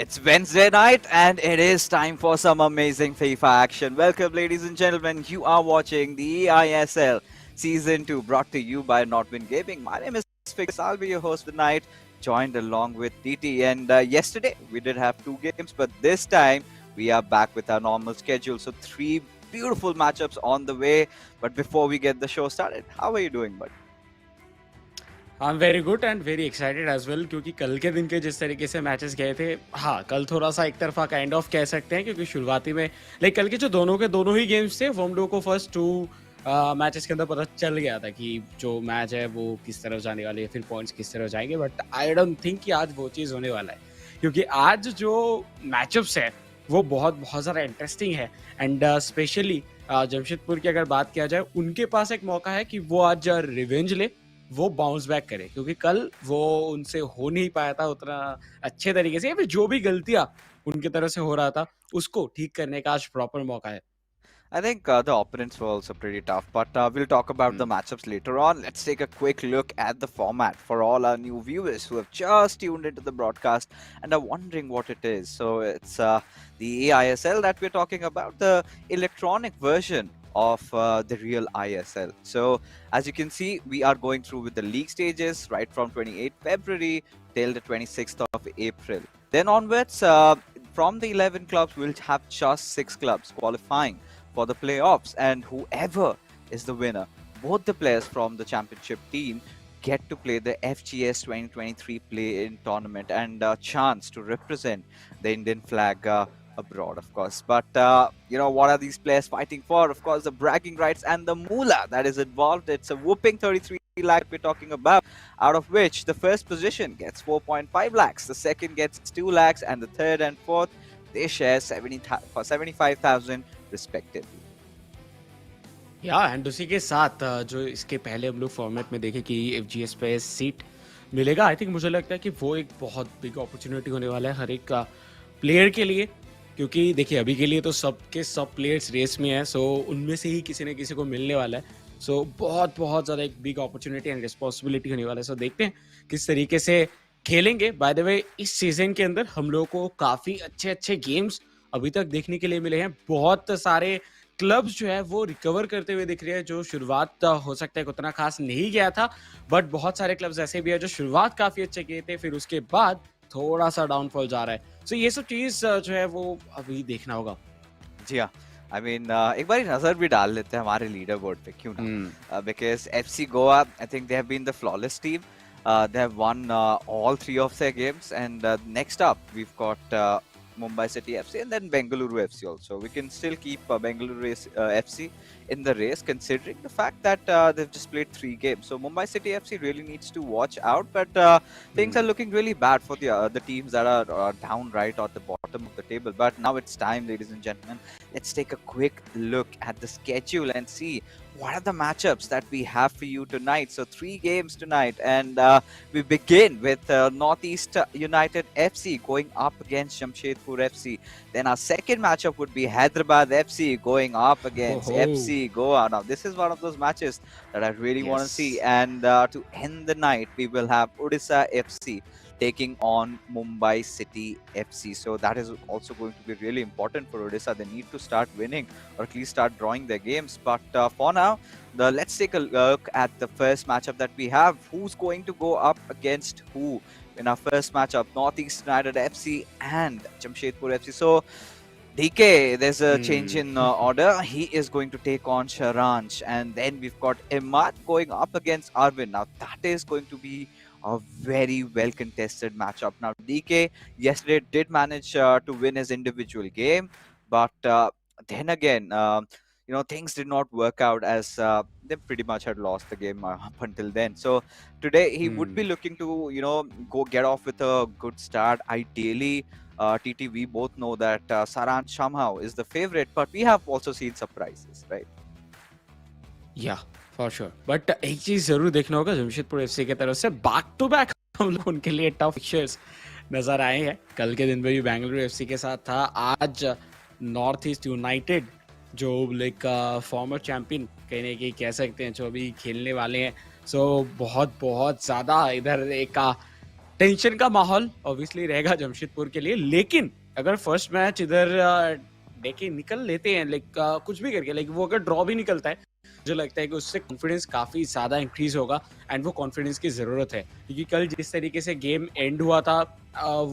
It's Wednesday night and it is time for some amazing FIFA action. Welcome, ladies and gentlemen. You are watching the eISL Season 2 brought to you by Notwin Gaming. My name is Fix. I'll be your host tonight, joined along with DT. And yesterday we did have two games, but this time we are back with our normal schedule. So, three beautiful matchups on the way. But before we get the show started, how are you doing, bud? I am very good and very excited as well क्योंकि कल के दिन के जिस तरीके से matches गए थे हाँ कल थोड़ा सा एक तरफा काइंड ऑफ कह सकते हैं क्योंकि शुरुआती में लाइक कल के जो दोनों ही गेम्स थे वो हम लोगों को फर्स्ट टू मैचेस के अंदर पता चल गया था कि जो मैच है वो किस तरफ जाने वाली है फिर पॉइंट्स किस तरफ जाएंगे बट आई डोंट थिंक कि आज वो चीज़ होने वाला है क्योंकि आज जो मैचअप्स है वो बहुत बहुत ज़्यादा इंटरेस्टिंग है एंड स्पेशली जमशेदपुर की अगर बात किया जाए उनके पास एक मौका है कि वो आज रिवेंज ले वो बाउंस बैक करे क्योंकि कल वो उनसे हो नहीं पाया था उतना अच्छे तरीके से या फिर जो भी गलतियां उनकी तरफ से हो रहा था उसको ठीक करने का आज प्रॉपर मौका है. I think the opponents were also pretty tough, but we'll talk about the matchups later on. Let's take a quick look at the format for all our new viewers who have just tuned into the broadcast and are wondering what it is. So it's the eISL that we're talking about, the electronic version of the real ISL. So as you can see, we are going through with the league stages right from 28th February till the 26th of April. Then onwards, from the 11 clubs, we'll have just 6 clubs qualifying for the playoffs, and whoever is the winner, both the players from the championship team get to play the FGS 2023 play-in tournament and a chance to represent the Indian flag abroad, of course. But what are these players fighting for? Of course, the bragging rights and the moolah that is involved. It's a whooping 33 lakh we're talking about, out of which the first position gets 4.5 lakhs, the second gets 2 lakhs, and the third and fourth they share 75,000 respectively. या and उसी के साथ जो इसके पहले हम लोग format में देखे कि एफजीएस पे सीट मिलेगा आई थिंक मुझे लगता है कि वो एक बहुत बिग अपॉर्चुनिटी होने वाला है हर एक प्लेयर के लिए क्योंकि देखिए अभी के लिए तो सबके सब प्लेयर्स रेस में है सो उनमें से ही किसी न किसी को मिलने वाला है सो बहुत बहुत ज़्यादा एक बिग अपॉर्चुनिटी एंड रिस्पॉन्सिबिलिटी होने वाला है सो देखते हैं किस तरीके से खेलेंगे. बाय द वे इस सीजन के अंदर हम लोग को काफ़ी अच्छे अच्छे गेम्स अभी तक देखने के लिए मिले हैं. बहुत सारे क्लब्स जो है वो रिकवर करते हुए दिख रहे हैं जो शुरुआत हो सकता है उतना खास नहीं गया था बट बहुत सारे क्लब्स ऐसे भी है जो शुरुआत काफ़ी अच्छे किए थे फिर उसके बाद थोड़ा सा डाउनफॉल जा रहा है. सो ये सब चीज़ जो है वो अभी देखना होगा. जी हाँ, आई मीन एक बार नजर भी डाल लेते हैं हमारे लीडर बोर्ड पे, क्यों ना? Because FC Goa, I think they have been the flawless team. They have won all 3 of their games, and next up we've got Mumbai City FC and then Bengaluru FC also. We can still keep Bengaluru FC in the race, considering the fact that they've just played 3 games. So Mumbai City FC really needs to watch out, but things are looking really bad for the teams that are down right at the bottom of the table. But now it's time, ladies and gentlemen. Let's take a quick look at the schedule and see what are the matchups that we have for you tonight. So 3 games tonight, and we begin with Northeast United FC going up against Jamshedpur FC. Then our second matchup would be Hyderabad FC going up against FC Goa. Now this is one of those matches that I really want to see. And to end the night, we will have Odisha FC taking on Mumbai City FC. So that is also going to be really important for Odisha. They need to start winning or at least start drawing their games. But for now, let's take a look at the first matchup that we have. Who's going to go up against who in our first matchup? Northeast United FC and Jamshedpur FC. So DK, there's a change in order. He is going to take on Saransh, and then we've got Imad going up against Arvind. Now that is going to be a very well contested matchup. Now DK yesterday did manage to win his individual game, but then again, things did not work out as they pretty much had lost the game up until then. So today he would be looking to go get off with a good start. Ideally, TT, we both know that Saransh somehow is the favorite, but we have also seen surprises, right? Yeah. For sure but एक चीज जरूर देखना होगा Jamshedpur FC की तरफ से back to back हम लोग उनके लिए टफ फिक्चर्स नजर आए हैं. कल के दिन में भी बेंगलुरु एफसी के साथ था. आज नॉर्थ ईस्ट यूनाइटेड जो लाइक फॉर्मर चैंपियन कहने की कह सकते हैं जो अभी खेलने वाले हैं. सो बहुत बहुत ज़्यादा इधर एक टेंशन का माहौल ऑब्वियसली रहेगा जमशेदपुर के लिए, लेकिन अगर फर्स्ट मैच इधर देखे निकल लेते हैं, लाइक कुछ भी करके, लाइक वो अगर ड्रॉ भी निकलता है, मुझे लगता है कि उससे कॉन्फिडेंस काफी ज्यादा इंक्रीज होगा, एंड वो कॉन्फिडेंस की जरूरत है, क्योंकि कल जिस तरीके से गेम एंड हुआ था,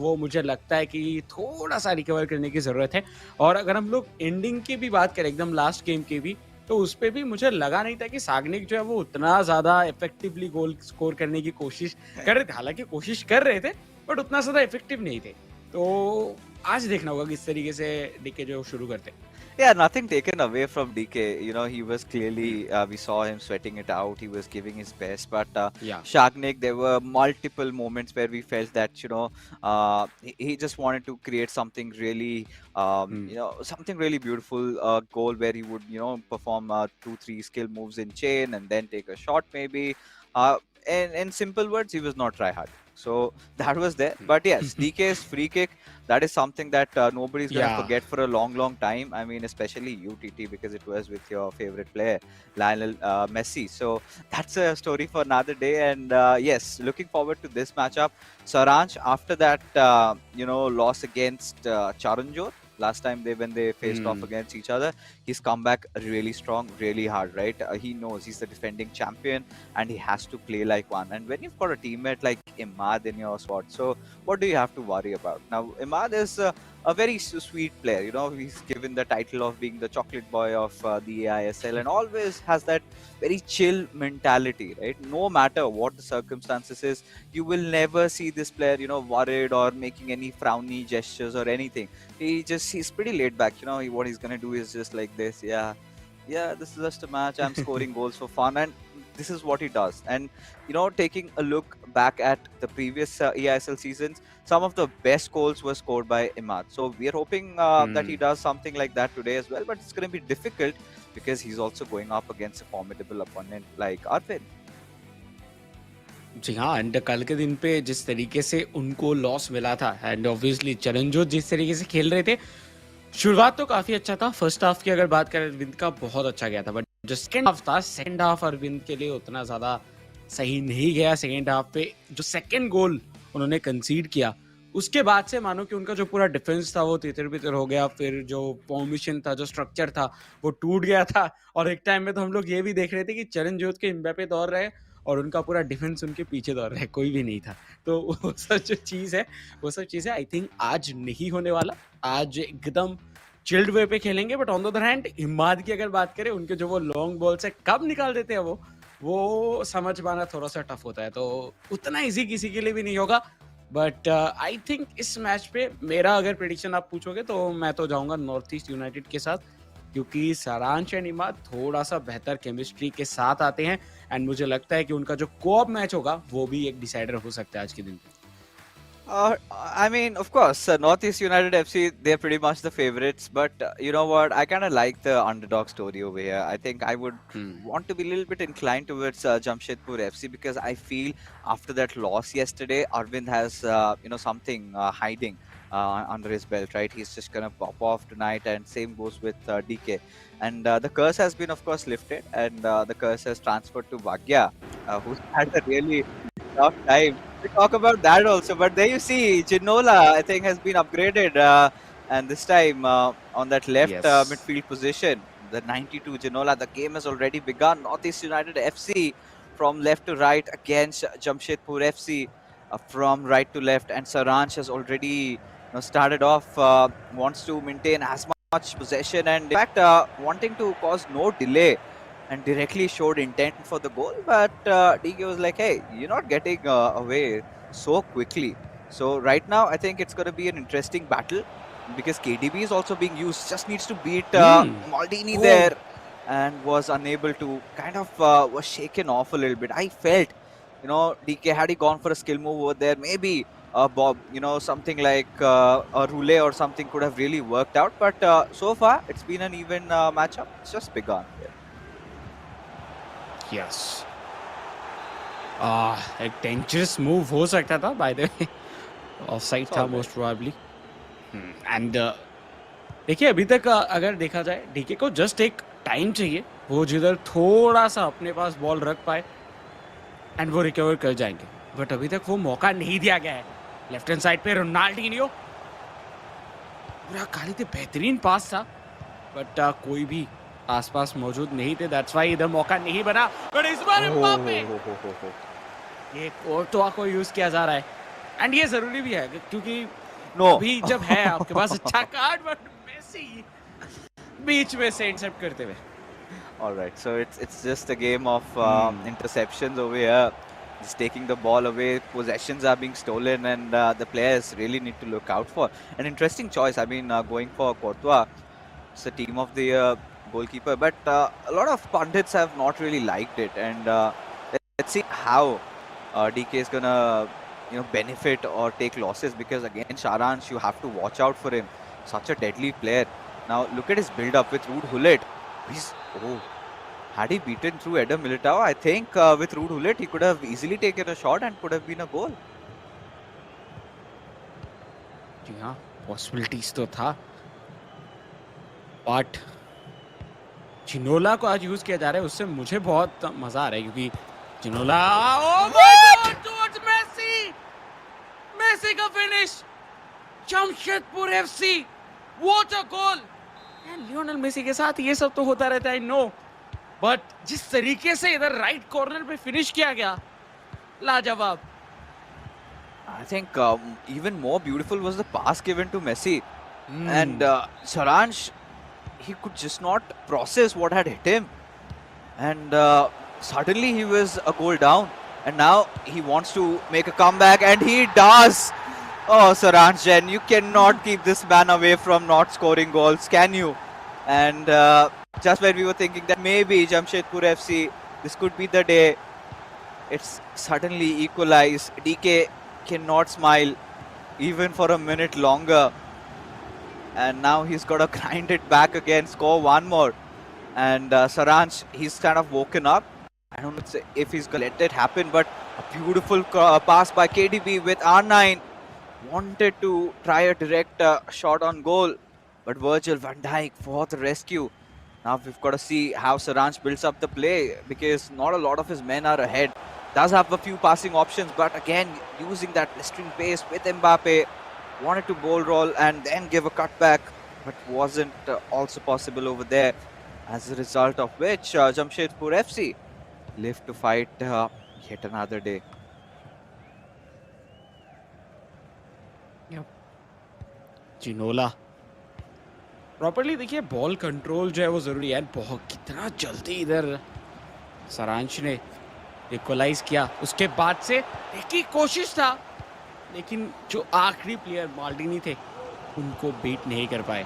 वो मुझे लगता है कि थोड़ा सा रिकवर करने की जरूरत है। और अगर हम लोग एंडिंग की भी बात करें, एकदम लास्ट गेम की भी, तो उस पे भी मुझे लगा नहीं था कि साग्निक जो है वो उतना ज्यादा इफेक्टिवली गोल स्कोर करने की कोशिश कर रहे थे। हालांकि कोशिश कर रहे थे, बट उतना ज्यादा इफेक्टिव नहीं थे। तो आज देखना होगा किस तरीके से डीके जो शुरू करते हैं। Yeah, nothing taken away from DK. You know, he was clearly, we saw him sweating it out. He was giving his best. But Yeah. Shagnik, there were multiple moments where we felt that, he just wanted to create something really, something really beautiful. A goal where he would, perform 2, 3 skill moves in chain and then take a shot maybe. In simple words, he was not try hard. So that was there. But yes, DK's free kick, that is something that nobody's going to Yeah. forget for a long, long time. I mean, especially UTT, because it was with your favorite player, Lionel Messi. So that's a story for another day. And yes, looking forward to this matchup. Saransh, after that, loss against Charanjot, last time when they faced off against each other, he's come back really strong, really hard, right? He knows he's the defending champion and he has to play like one. And when you've got a teammate like Imad in your squad, so what do you have to worry about? Now, Imad is a very sweet player. You know, he's given the title of being the chocolate boy of the eISL and always has that very chill mentality, right? No matter what the circumstances is, you will never see this player, worried or making any frowny gestures or anything. He's pretty laid back. What he's gonna do is just like this. Yeah, this is just a match. I'm scoring goals for fun, and this is what he does. And taking a look back at the previous eISL seasons, some of the best goals were scored by Imad. So we are hoping that he does something like that today as well. But it's going to be difficult because he's also going up against a formidable opponent like Arvind. जी हाँ, and कल के दिन पे जिस तरीके से उनको loss मिला था, एंड ऑब्वियसली चरणजोत जिस तरीके से खेल रहे थे, शुरुआत तो काफी अच्छा था। फर्स्ट हाफ की अगर बात करें, अरविंद का बहुत अच्छा गया था, बट जो सेकंड हाफ अरविंद के लिए उतना ज्यादा सही नहीं गया। सेकंड हाफ पे जो सेकंड गोल उन्होंने कंसीड किया, उसके बाद से मानो कि उनका जो पूरा डिफेंस था वो तितर बितर हो गया। फिर जो फॉर्मेशन था, जो स्ट्रक्चर था, वो टूट गया था। और एक टाइम में तो हम लोग ये भी देख रहे थे कि चरणजोत के एम्बापे दौड़ रहे और उनका पूरा डिफेंस उनके पीछे दौड़ रहा है, कोई भी नहीं था। तो वो सब जो चीज़ है, वो सब चीज़ें आई थिंक आज नहीं होने वाला। आज एकदम चिल्ड वे पे खेलेंगे। But on the other hand Imad की अगर बात करें, उनके जो वो लॉन्ग बॉल से कब निकाल देते हैं वो समझ पाना थोड़ा सा टफ होता है। तो उतना इजी किसी के लिए भी नहीं होगा। बट आई थिंक इस मैच पे मेरा अगर प्रेडिक्शन आप पूछोगे तो मैं तो जाऊंगा नॉर्थ ईस्ट यूनाइटेड के साथ, क्योंकि सारांश एंड इमाद थोड़ा सा बेहतर केमिस्ट्री के साथ आते हैं। एंड मुझे लगता है कि उनका जो कोऑप मैच होगा वो भी एक डिसाइडर हो सकता है आज के दिन पे। I mean, of course, Northeast United FC, they're pretty much the favorites. But you know what? I kind of like the underdog story over here. I think I would want to be a little bit inclined towards Jamshedpur FC because I feel after that loss yesterday, Arvind has, something hiding under his belt, right? He's just going to pop off tonight, and same goes with DK. And the curse has been, of course, lifted, and the curse has transferred to Bhagya, who's had a really tough time. We talk about that also, but there you see, Ginola, I think, has been upgraded, and this time on that left midfield position, the 92 Ginola. The game has already begun. Northeast United FC from left to right against Jamshedpur FC from right to left, and Saransh has already started off. Wants to maintain as much possession, and in fact, wanting to cause no delay, and directly showed intent for the goal. But DK was like, hey, you're not getting away so quickly. So right now, I think it's going to be an interesting battle because KDB is also being used. Just needs to beat Maldini there, and was unable to, kind of was shaken off a little bit. I felt, DK, had he gone for a skill move over there, maybe Bob, something like a roulette or something could have really worked out. But so far, it's been an even matchup. It's just begun. Yes, एक dangerous move हो सकता था, by the way offside था most probably. And देखिए, अभी तक अगर देखा जाए, डीके को जस्ट एक टाइम चाहिए, वो जिधर थोड़ा सा अपने पास बॉल रख पाए एंड वो रिकवर कर जाएंगे। बट अभी तक वो मौका नहीं दिया गया है। लेफ्ट हैंड साइड पे रोनाल्डिनियो पूरा खाली थे, बेहतरीन पास था बट कोई भी आसपास मौजूद नहीं थे, दैट्स व्हाई इधर मौका नहीं बना। बट इस बार एम्बापे, ये कोर्टोआ को यूज किया जा रहा है एंड ये जरूरी भी है क्योंकि अभी जब है आपके पास अच्छा कार्ड, बट मेसी बीच में से इंटरसेप्ट करते हुए। All right, so it's just a game of interceptions over here. Just taking the ball away, possessions are being stolen, and the players really need to look out for an interesting choice. I mean, going for Courtois, it's a team of the year goalkeeper, but a lot of pundits have not really liked it, and let's see how DK is gonna benefit or take losses, because again, Saransh, you have to watch out for him. Such a deadly player. Now look at his build-up with Ruud Gullit. Had he beaten through Eder Militao, I think with Ruud Gullit, he could have easily taken a shot and could have been a goal. जी हाँ, possibilities तो था, but चिनोला को आज use किया जा रहा है, उससे मुझे बहुत मजा आ रहा है क्योंकि चिनोला, oh my God, towards Messi, Messi का finish, Jamshedpur FC, what a goal. Lionel Messi के साथ ये सब तो होता रहता है, नो, बट जिस तरीके से इधर राइट कॉर्नर पे फिनिश किया गया, लाजवाब। I think even more beautiful was the pass given to Messi, and Saransh, he could just not process what had hit him, and suddenly he was a goal down, and now he wants to make a comeback, and he does. Oh, Saransh, Jen, you cannot keep this man away from not scoring goals, can you? And just when we were thinking that maybe Jamshedpur FC, this could be the day, it's suddenly equalized. DK cannot smile even for a minute longer, and now he's got to grind it back again, score one more. And Saransh, he's kind of woken up. I don't know if he's gonna let it happen, but a beautiful pass by KDB with R9. Wanted to try a direct shot on goal, but Virgil van Dijk for the rescue. Now we've got to see how Saransh builds up the play, because not a lot of his men are ahead. Does have a few passing options, but again using that blistering pace with Mbappe. Wanted to ball roll and then give a cutback, but wasn't also possible over there. As a result of which, Jamshedpur FC live to fight yet another day. चिनोला properly देखिए, ball control जो है वो जरूरी है। बहुत कितना जल्दी इधर सरांश ने इक्वलाइज किया, उसके बाद से देखिए कोशिश था, लेकिन जो आखिरी प्लेयर माल्डिनी थे उनको बीट नहीं कर पाए।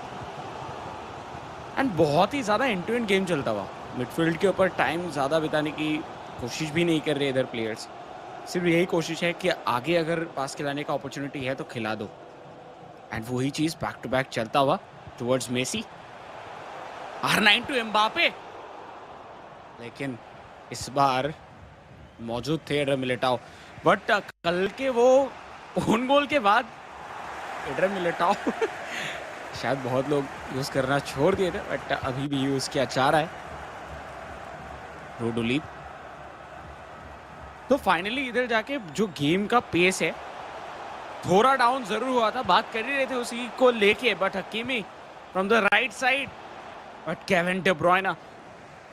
एंड बहुत ही ज़्यादा एंड टू एंड गेम चलता हुआ, मिडफील्ड के ऊपर टाइम ज़्यादा बिताने की कोशिश भी नहीं कर रहे इधर प्लेयर्स। सिर्फ यही कोशिश है कि आगे अगर पास खिलाने का अपॉर्चुनिटी है तो खिला दो, एंड वही चीज़ बैक टू बैक चलता हुआ towards Messi. R9 to Mbappe, लेकिन इस बार मौजूद थे एडर मिलिटाओ, बट कल के वो ओन गोल के बाद एडर मिलिटाओ शायद बहुत लोग यूज करना छोड़ दिए थे, बट अभी भी यूज किया जा रहा है। रोडोलीप तो फाइनली इधर जाके जो गेम का पेस है थोड़ा डाउन जरूर हुआ था, बात कर ही रहे थे उसी को लेके, but Hakimi from the right side, but Kevin De Bruyne,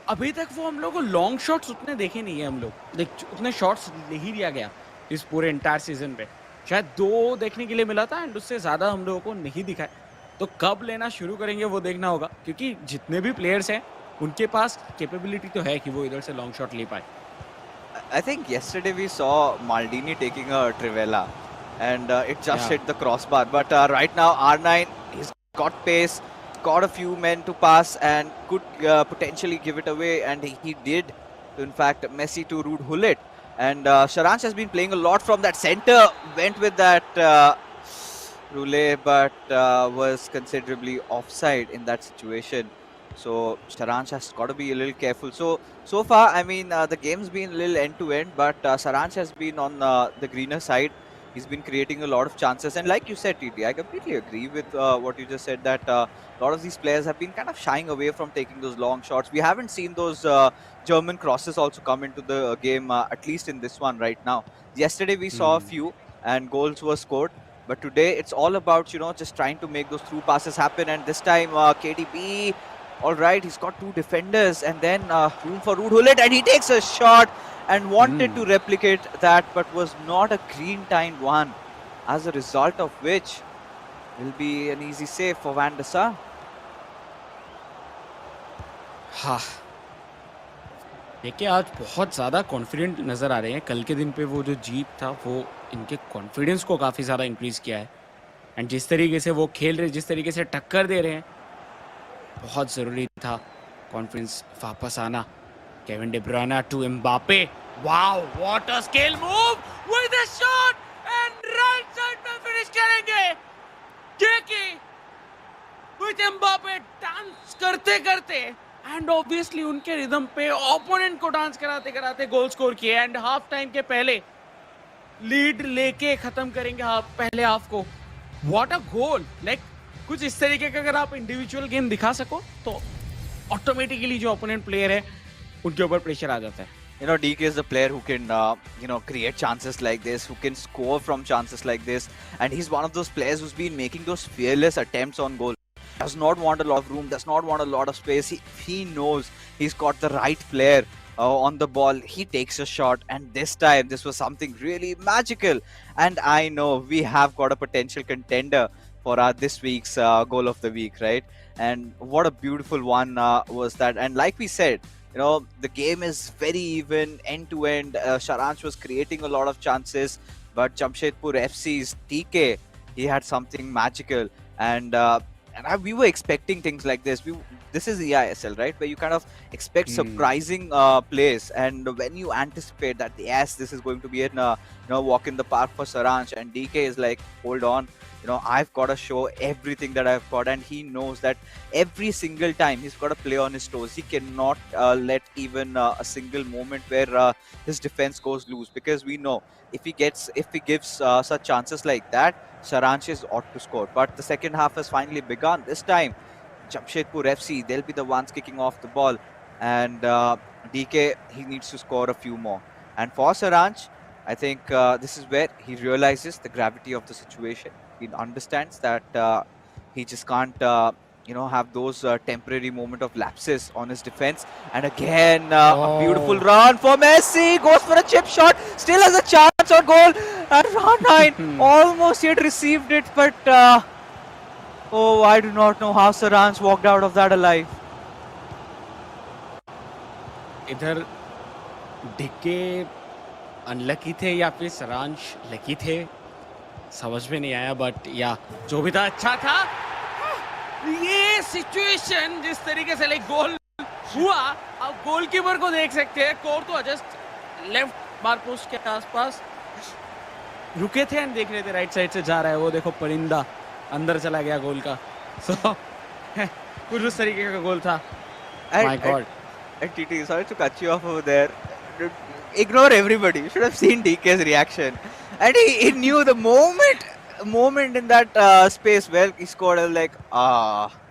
अभी तक वो हम लोग को लॉन्ग शॉट्स उतने देखे नहीं है, हम लोग उतने शॉट्स नहीं लिया गया इस पूरे एंटायर सीजन पे, शायद 2 देखने के लिए मिला था एंड उससे ज़्यादा हम लोगों को नहीं दिखाए। तो कब लेना शुरू करेंगे वो देखना होगा, क्योंकि जितने भी प्लेयर्स हैं उनके पास कैपेबिलिटी तो है कि वो इधर से लॉन्ग शॉट ले पाए। I think yesterday we saw Maldini taking a Trivela, and it just hit the crossbar. But right now R9, he's got pace, got a few men to pass, and could potentially give it away, and he did. In fact, Messi to Ruud Gullit, and Saransh has been playing a lot from that center. Went with that roulette, but was considerably offside in that situation. So Saransh has got to be a little careful. So far, I mean, the game's been a little end to end, but Saransh has been on the greener side. He's been creating a lot of chances, and like you said, TT, I completely agree with what you just said, that a lot of these players have been kind of shying away from taking those long shots. We haven't seen those German crosses also come into the game, at least in this one right now. Yesterday we saw a few, and goals were scored. But today it's all about, just trying to make those through passes happen. And this time, KDB, all right, he's got two defenders, and then room for Ruud Gullit, and he takes a shot and wanted to replicate that, but was not a green timed one. As a result of which, will be an easy save for Van der Sar. हाँ, देखिए आज बहुत ज़्यादा confident नज़र आ रहे हैं। कल के दिन पे वो जो जीत था वो इनके कॉन्फिडेंस को काफ़ी ज़्यादा इंक्रीज़ किया है, एंड जिस तरीके से वो खेल रहे, जिस तरीके से टक्कर दे रहे हैं, बहुत ज़रूरी था कॉन्फिडेंस वापस आना। Kevin De Bruyne to Mbappe, wow what a skill move with a shot and right side में फिनिश करेंगे। देखिए विद एम्बापे डांस करते करते एंड ऑब्वियसली उनके रिदम पे ओपोनेंट को डांस कराते कराते गोल स्कोर किए, एंड हाफ टाइम के पहले लीड लेके खत्म करेंगे पहले हाफ को। What a goal! लाइक कुछ इस तरीके का अगर आप इंडिविजुअल गेम दिखा सको तो ऑटोमेटिकली जो ओपोनेंट प्लेयर है उनके ऊपर प्रेशर आ जाता है। DK is the player who can, create chances like this, who can score from chances like this. And he's one of those players who's been making those fearless attempts on goal. Does not want a lot of room, does not want a lot of space. He knows he's got the right player on the ball. He takes a shot, and this time this was something really magical. And I know we have got a potential contender for this week's goal of the week, right? And what a beautiful one was that. And like we said, the game is very even, end to end. Saransh was creating a lot of chances, but Jamshedpur FC's TK, he had something magical. And we were expecting things like this. This is eISL, right? Where you kind of expect surprising plays, and when you anticipate that, yes, this is going to be a walk in the park for Saransh, and DK is like, hold on, I've got to show everything that I've got, and he knows that every single time he's got to play on his toes. He cannot let even a single moment where his defense goes loose, because we know if he gives such chances like that, Saransh is ought to score. But the second half has finally begun. This time, Jamshedpur FC, they'll be the ones kicking off the ball, and DK, he needs to score a few more. And for Saransh, I think this is where he realizes the gravity of the situation. He understands that he just can't, have those temporary moment of lapses on his defense. And again, a beautiful run for Messi. Goes for a chip shot. Still has a chance on goal. And R9 almost he had received it, but I do not know how Saransh walked out of that alive. इधर decay unlucky थे या फिर सारांश lucky थे, समझ में नहीं आया, बट या जो भी था अच्छा था। ये सिचुएशन जिस तरीके से लाइक गोल हुआ, आप गोलकीपर को देख सकते हैं, कोर्टवा जस्ट लेफ्ट बार पोस्ट के आसपास रुके थे एंड देख रहे थे राइट साइड से जा रहा है, वो देखो परिंदा अंदर चला गया गोल का। सो कुछ उस तरीके का गोल था। My God. And TT, sorry to cut you off over there. Ignore everybody. You should have seen DK's reaction. And he knew the moment in that space where he scored, I was like,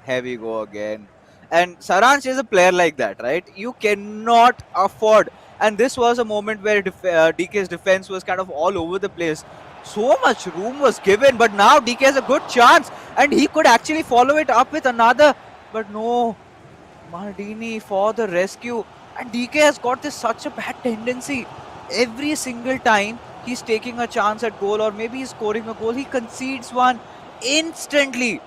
here we go again. And Saransh is a player like that, right? You cannot afford. And this was a moment where DK's defense was kind of all over the place. So much room was given, but now DK has a good chance. And he could actually follow it up with another. But no. Maldini for the rescue, and DK has got this such a bad tendency. Every single time he's taking a chance at goal, or maybe he's scoring a goal, he concedes one instantly,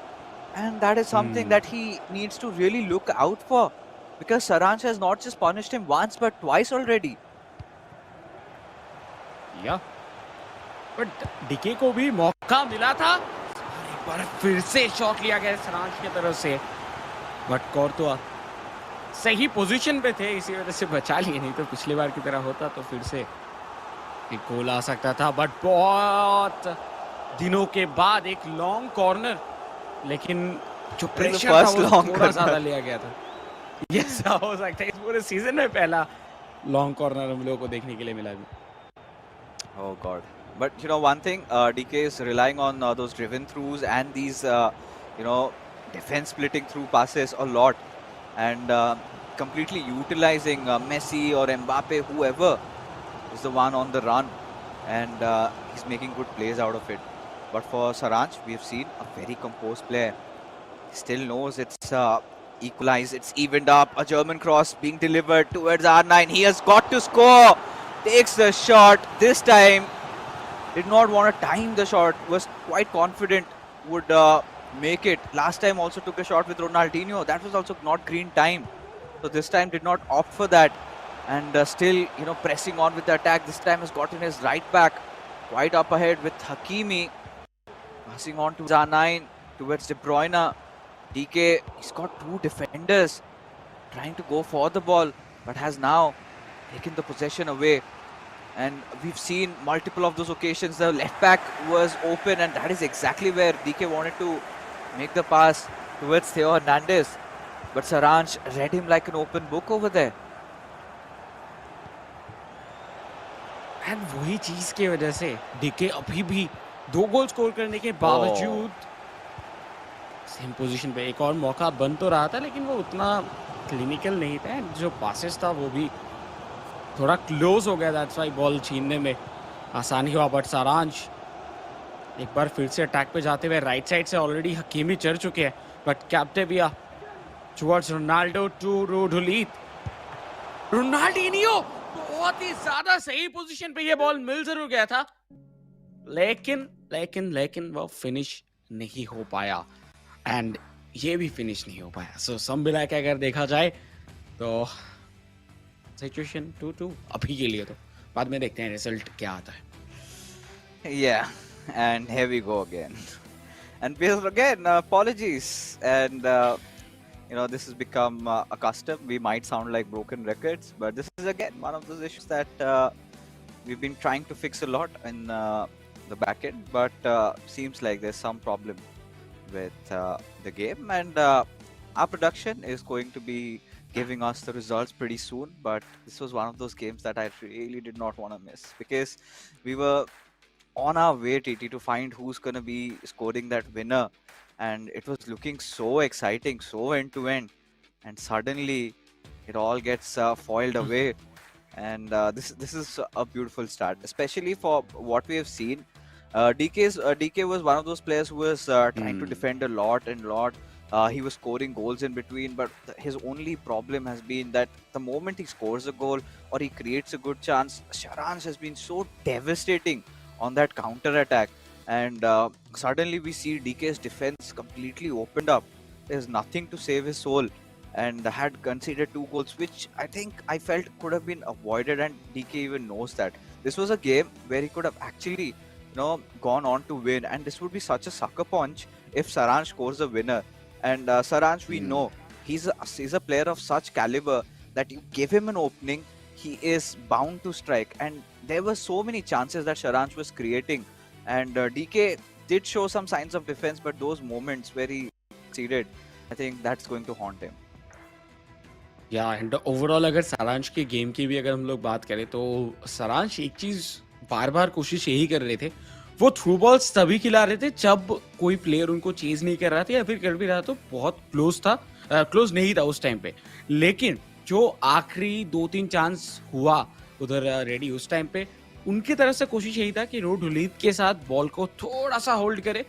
and that is something that he needs to really look out for, because Saransh has not just punished him once but twice already. Yeah, but DK को भी मौका मिला था, एक बार फिर से shot लिया गया सारांश की तरफ से, बट कोर्टवा सही पोजीशन पे थे, इसी वजह से बचा लिए, नहीं तो पिछली बार की तरह होता तो फिर से एक गोल आ सकता था। बट बहुत दिनों के बाद एक लॉन्ग कॉर्नर, लेकिन जो प्रेशर था वो थोड़ा ज़्यादा लिया गया था। यस, हो सकता है इस पूरे सीजन में पहला लॉन्ग कॉर्नर हम लोगों को देखने के लिए मिला भी। Oh God, But one thing, DK is relying on those driven throughs and these, defense splitting through passes a lot, and completely utilizing Messi or Mbappe, whoever is the one on the run, and he's making good plays out of it. But for Saransh, we've seen a very composed player. He still knows it's equalized, it's evened up. A German cross being delivered towards R9. He has got to score. Takes the shot. This time, did not want to time the shot. Was quite confident would make it. Last time also took a shot with Ronaldinho. That was also not green time. So this time did not opt for that. And still, pressing on with the attack. This time has gotten his right back quite up ahead with Hakimi. Passing on to R9 towards De Bruyne. DK, he's got two defenders trying to go for the ball, but has now taken the possession away. And we've seen multiple of those occasions. The left back was open, and that is exactly where DK wanted to make the pass towards Theo Hernandez. But Saransh read him like an open book over there. And वही चीज की वजह से DK अभी भी 2 goal score करने के बावजूद सेम पोजीशन पे एक और मौका बन तो रहा था, लेकिन वो उतना क्लिनिकल नहीं था। एंड जो पासेस था वो भी थोड़ा क्लोज हो गया, दैट्स व्हाई बॉल छीनने में आसानी हुआ। बट सारांश एक बार फिर से अटैक पे जाते हुए राइट साइड से ऑलरेडी हकीमी चढ़ चुके हैं, बट कैप्टेविया टुवर्ड्स रोनाल्डो टू रोडुलीत। रोनाल्डिनियो बहुत ही ज्यादा सही पोजीशन पे ये बॉल मिल जरूर गया था, लेकिन वो फिनिश नहीं हो पाया। एंड ये भी फिनिश नहीं हो पाया। सो सब मिला के अगर देखा जाए तो सिचुएशन 2-2 अभी के लिए। तो बाद में देखते हैं रिजल्ट क्या आता है। Yeah, and here we go again. And again, apologies. And, this has become a custom. We might sound like broken records, but this is again one of those issues that we've been trying to fix a lot in the back end, but seems like there's some problem with the game. And our production is going to be giving us the results pretty soon, but this was one of those games that I really did not want to miss, because we were on our way, TT, to find who's going to be scoring that winner, and it was looking so exciting, so end to end, and suddenly it all gets foiled away. And this is a beautiful start, especially for what we have seen. DK was one of those players who was trying to defend a lot. He was scoring goals in between, but his only problem has been that the moment he scores a goal or he creates a good chance, Saransh has been so devastating on that counter attack. And suddenly we see DK's defense completely opened up. There's nothing to save his soul, and had conceded 2 goals, which I felt could have been avoided, and DK even knows that. This was a game where he could have actually gone on to win, and this would be such a sucker punch if Saransh scores a winner. And Saransh, we know he's a player of such caliber that you give him an opening, he is bound to strike. And there were so many chances that Saransh was creating, and DK did show some signs of defense, but those moments where he succeeded, I think that's going to haunt him. या and overall अगर सारांश के game की भी अगर हम लोग बात करें तो सारांश एक चीज बार बार कोशिश यही कर रहे थे, वो थ्रू बॉल्स तभी खिला रहे थे जब कोई प्लेयर उनको चेज नहीं कर रहा था, या फिर कर भी रहा तो बहुत क्लोज नहीं था उस टाइम पे। लेकिन जो आखिरी 2-3 चांस हुआ उधर रेडी उस टाइम पे, उनकी तरफ से कोशिश यही था कि रोडुलीत के साथ बॉल को थोड़ा सा होल्ड करे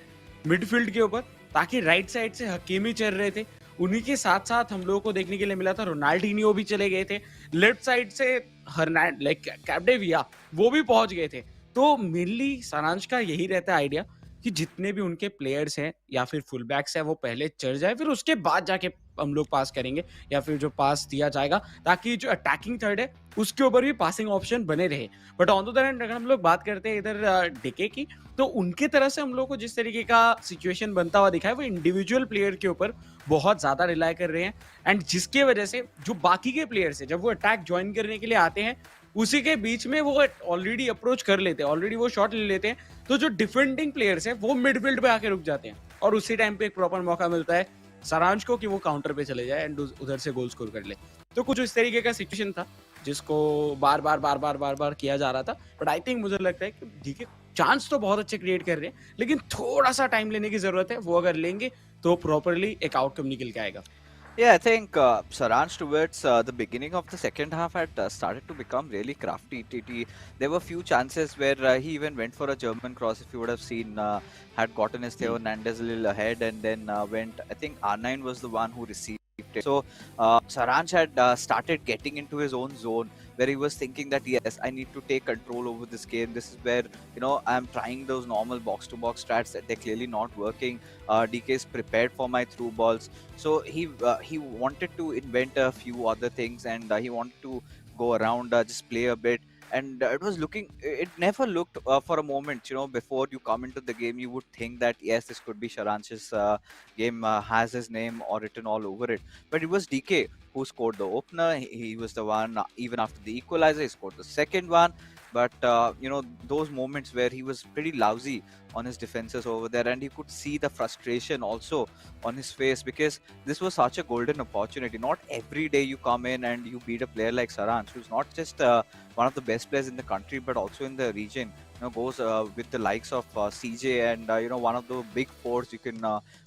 मिडफील्ड के ऊपर, ताकि राइट साइड से हकीमी चल रहे थे, उन्हीं के साथ साथ हम लोगों को देखने के लिए मिला था रोनाल्डिनियो भी चले गए थे, लेफ्ट साइड से कैप्टेविया वो भी पहुंच गए थे। तो मेनली सारांश का यही रहता है आइडिया कि जितने भी उनके प्लेयर्स हैं या फिर फुल बैक्स हैं वो पहले चढ़ जाए, फिर उसके बाद जाके हम लोग पास करेंगे या फिर जो पास दिया जाएगा, ताकि जो अटैकिंग थर्ड है उसके ऊपर भी पासिंग ऑप्शन बने रहे। But on the other hand अगर हम लोग बात करते हैं इधर डिके की, तो उनके तरह से हम लोग को जिस तरीके का सिचुएशन बनता हुआ दिखा है वो इंडिविजुअल प्लेयर के ऊपर बहुत ज्यादा रिलाई कर रहे हैं, एंड जिसके वजह से जो बाकी के प्लेयर्स है जब वो अटैक ज्वाइन करने के लिए आते हैं उसी के बीच में वो ऑलरेडी अप्रोच कर लेते हैं, ऑलरेडी वो शॉट ले लेते हैं, तो जो डिफेंडिंग प्लेयर्स हैं वो मिडफील्ड पे आके रुक जाते हैं, और उसी टाइम पे एक प्रॉपर मौका मिलता है सारांश को कि वो काउंटर पे चले जाए एंड उधर से गोल स्कोर कर ले। तो कुछ इस तरीके का सिचुएशन था। जिसको बार बार किया जा रहा था। बट आई थिंक मुझे लगता है कि डीके चांस तो बहुत अच्छे क्रिएट कर रहे हैं, लेकिन थोड़ा सा टाइम लेने की जरूरत है। वो अगर लेंगे तो प्रॉपरली एक आउटकम निकल के आएगा। Yeah, I think Saransh towards the beginning of the second half had started to become really crafty. There were few chances where he even went for a German cross. If you would have seen, had gotten his Theo Hernandez a little ahead and then went. I think R9 was the one who received it. So Saransh had started getting into his own zone where he was thinking that yes, I need to take control over this game. This is where I'm trying those normal box-to-box strats that they're clearly not working. DK is prepared for my through balls. So he wanted to invent a few other things and he wanted to go around, just play a bit. And it never looked for a moment, before you come into the game, you would think that yes, this could be Sharansh's game, has his name or written all over it. But it was DK who scored the opener. He was the one, even after the equalizer, he scored the second one. But those moments where he was pretty lousy on his defenses over there, and you could see the frustration also on his face, because this was such a golden opportunity. Not every day you come in and you beat a player like Saransh, who's not just one of the best players in the country, but also in the region. Goes with the likes of CJ and one of the big fours, you can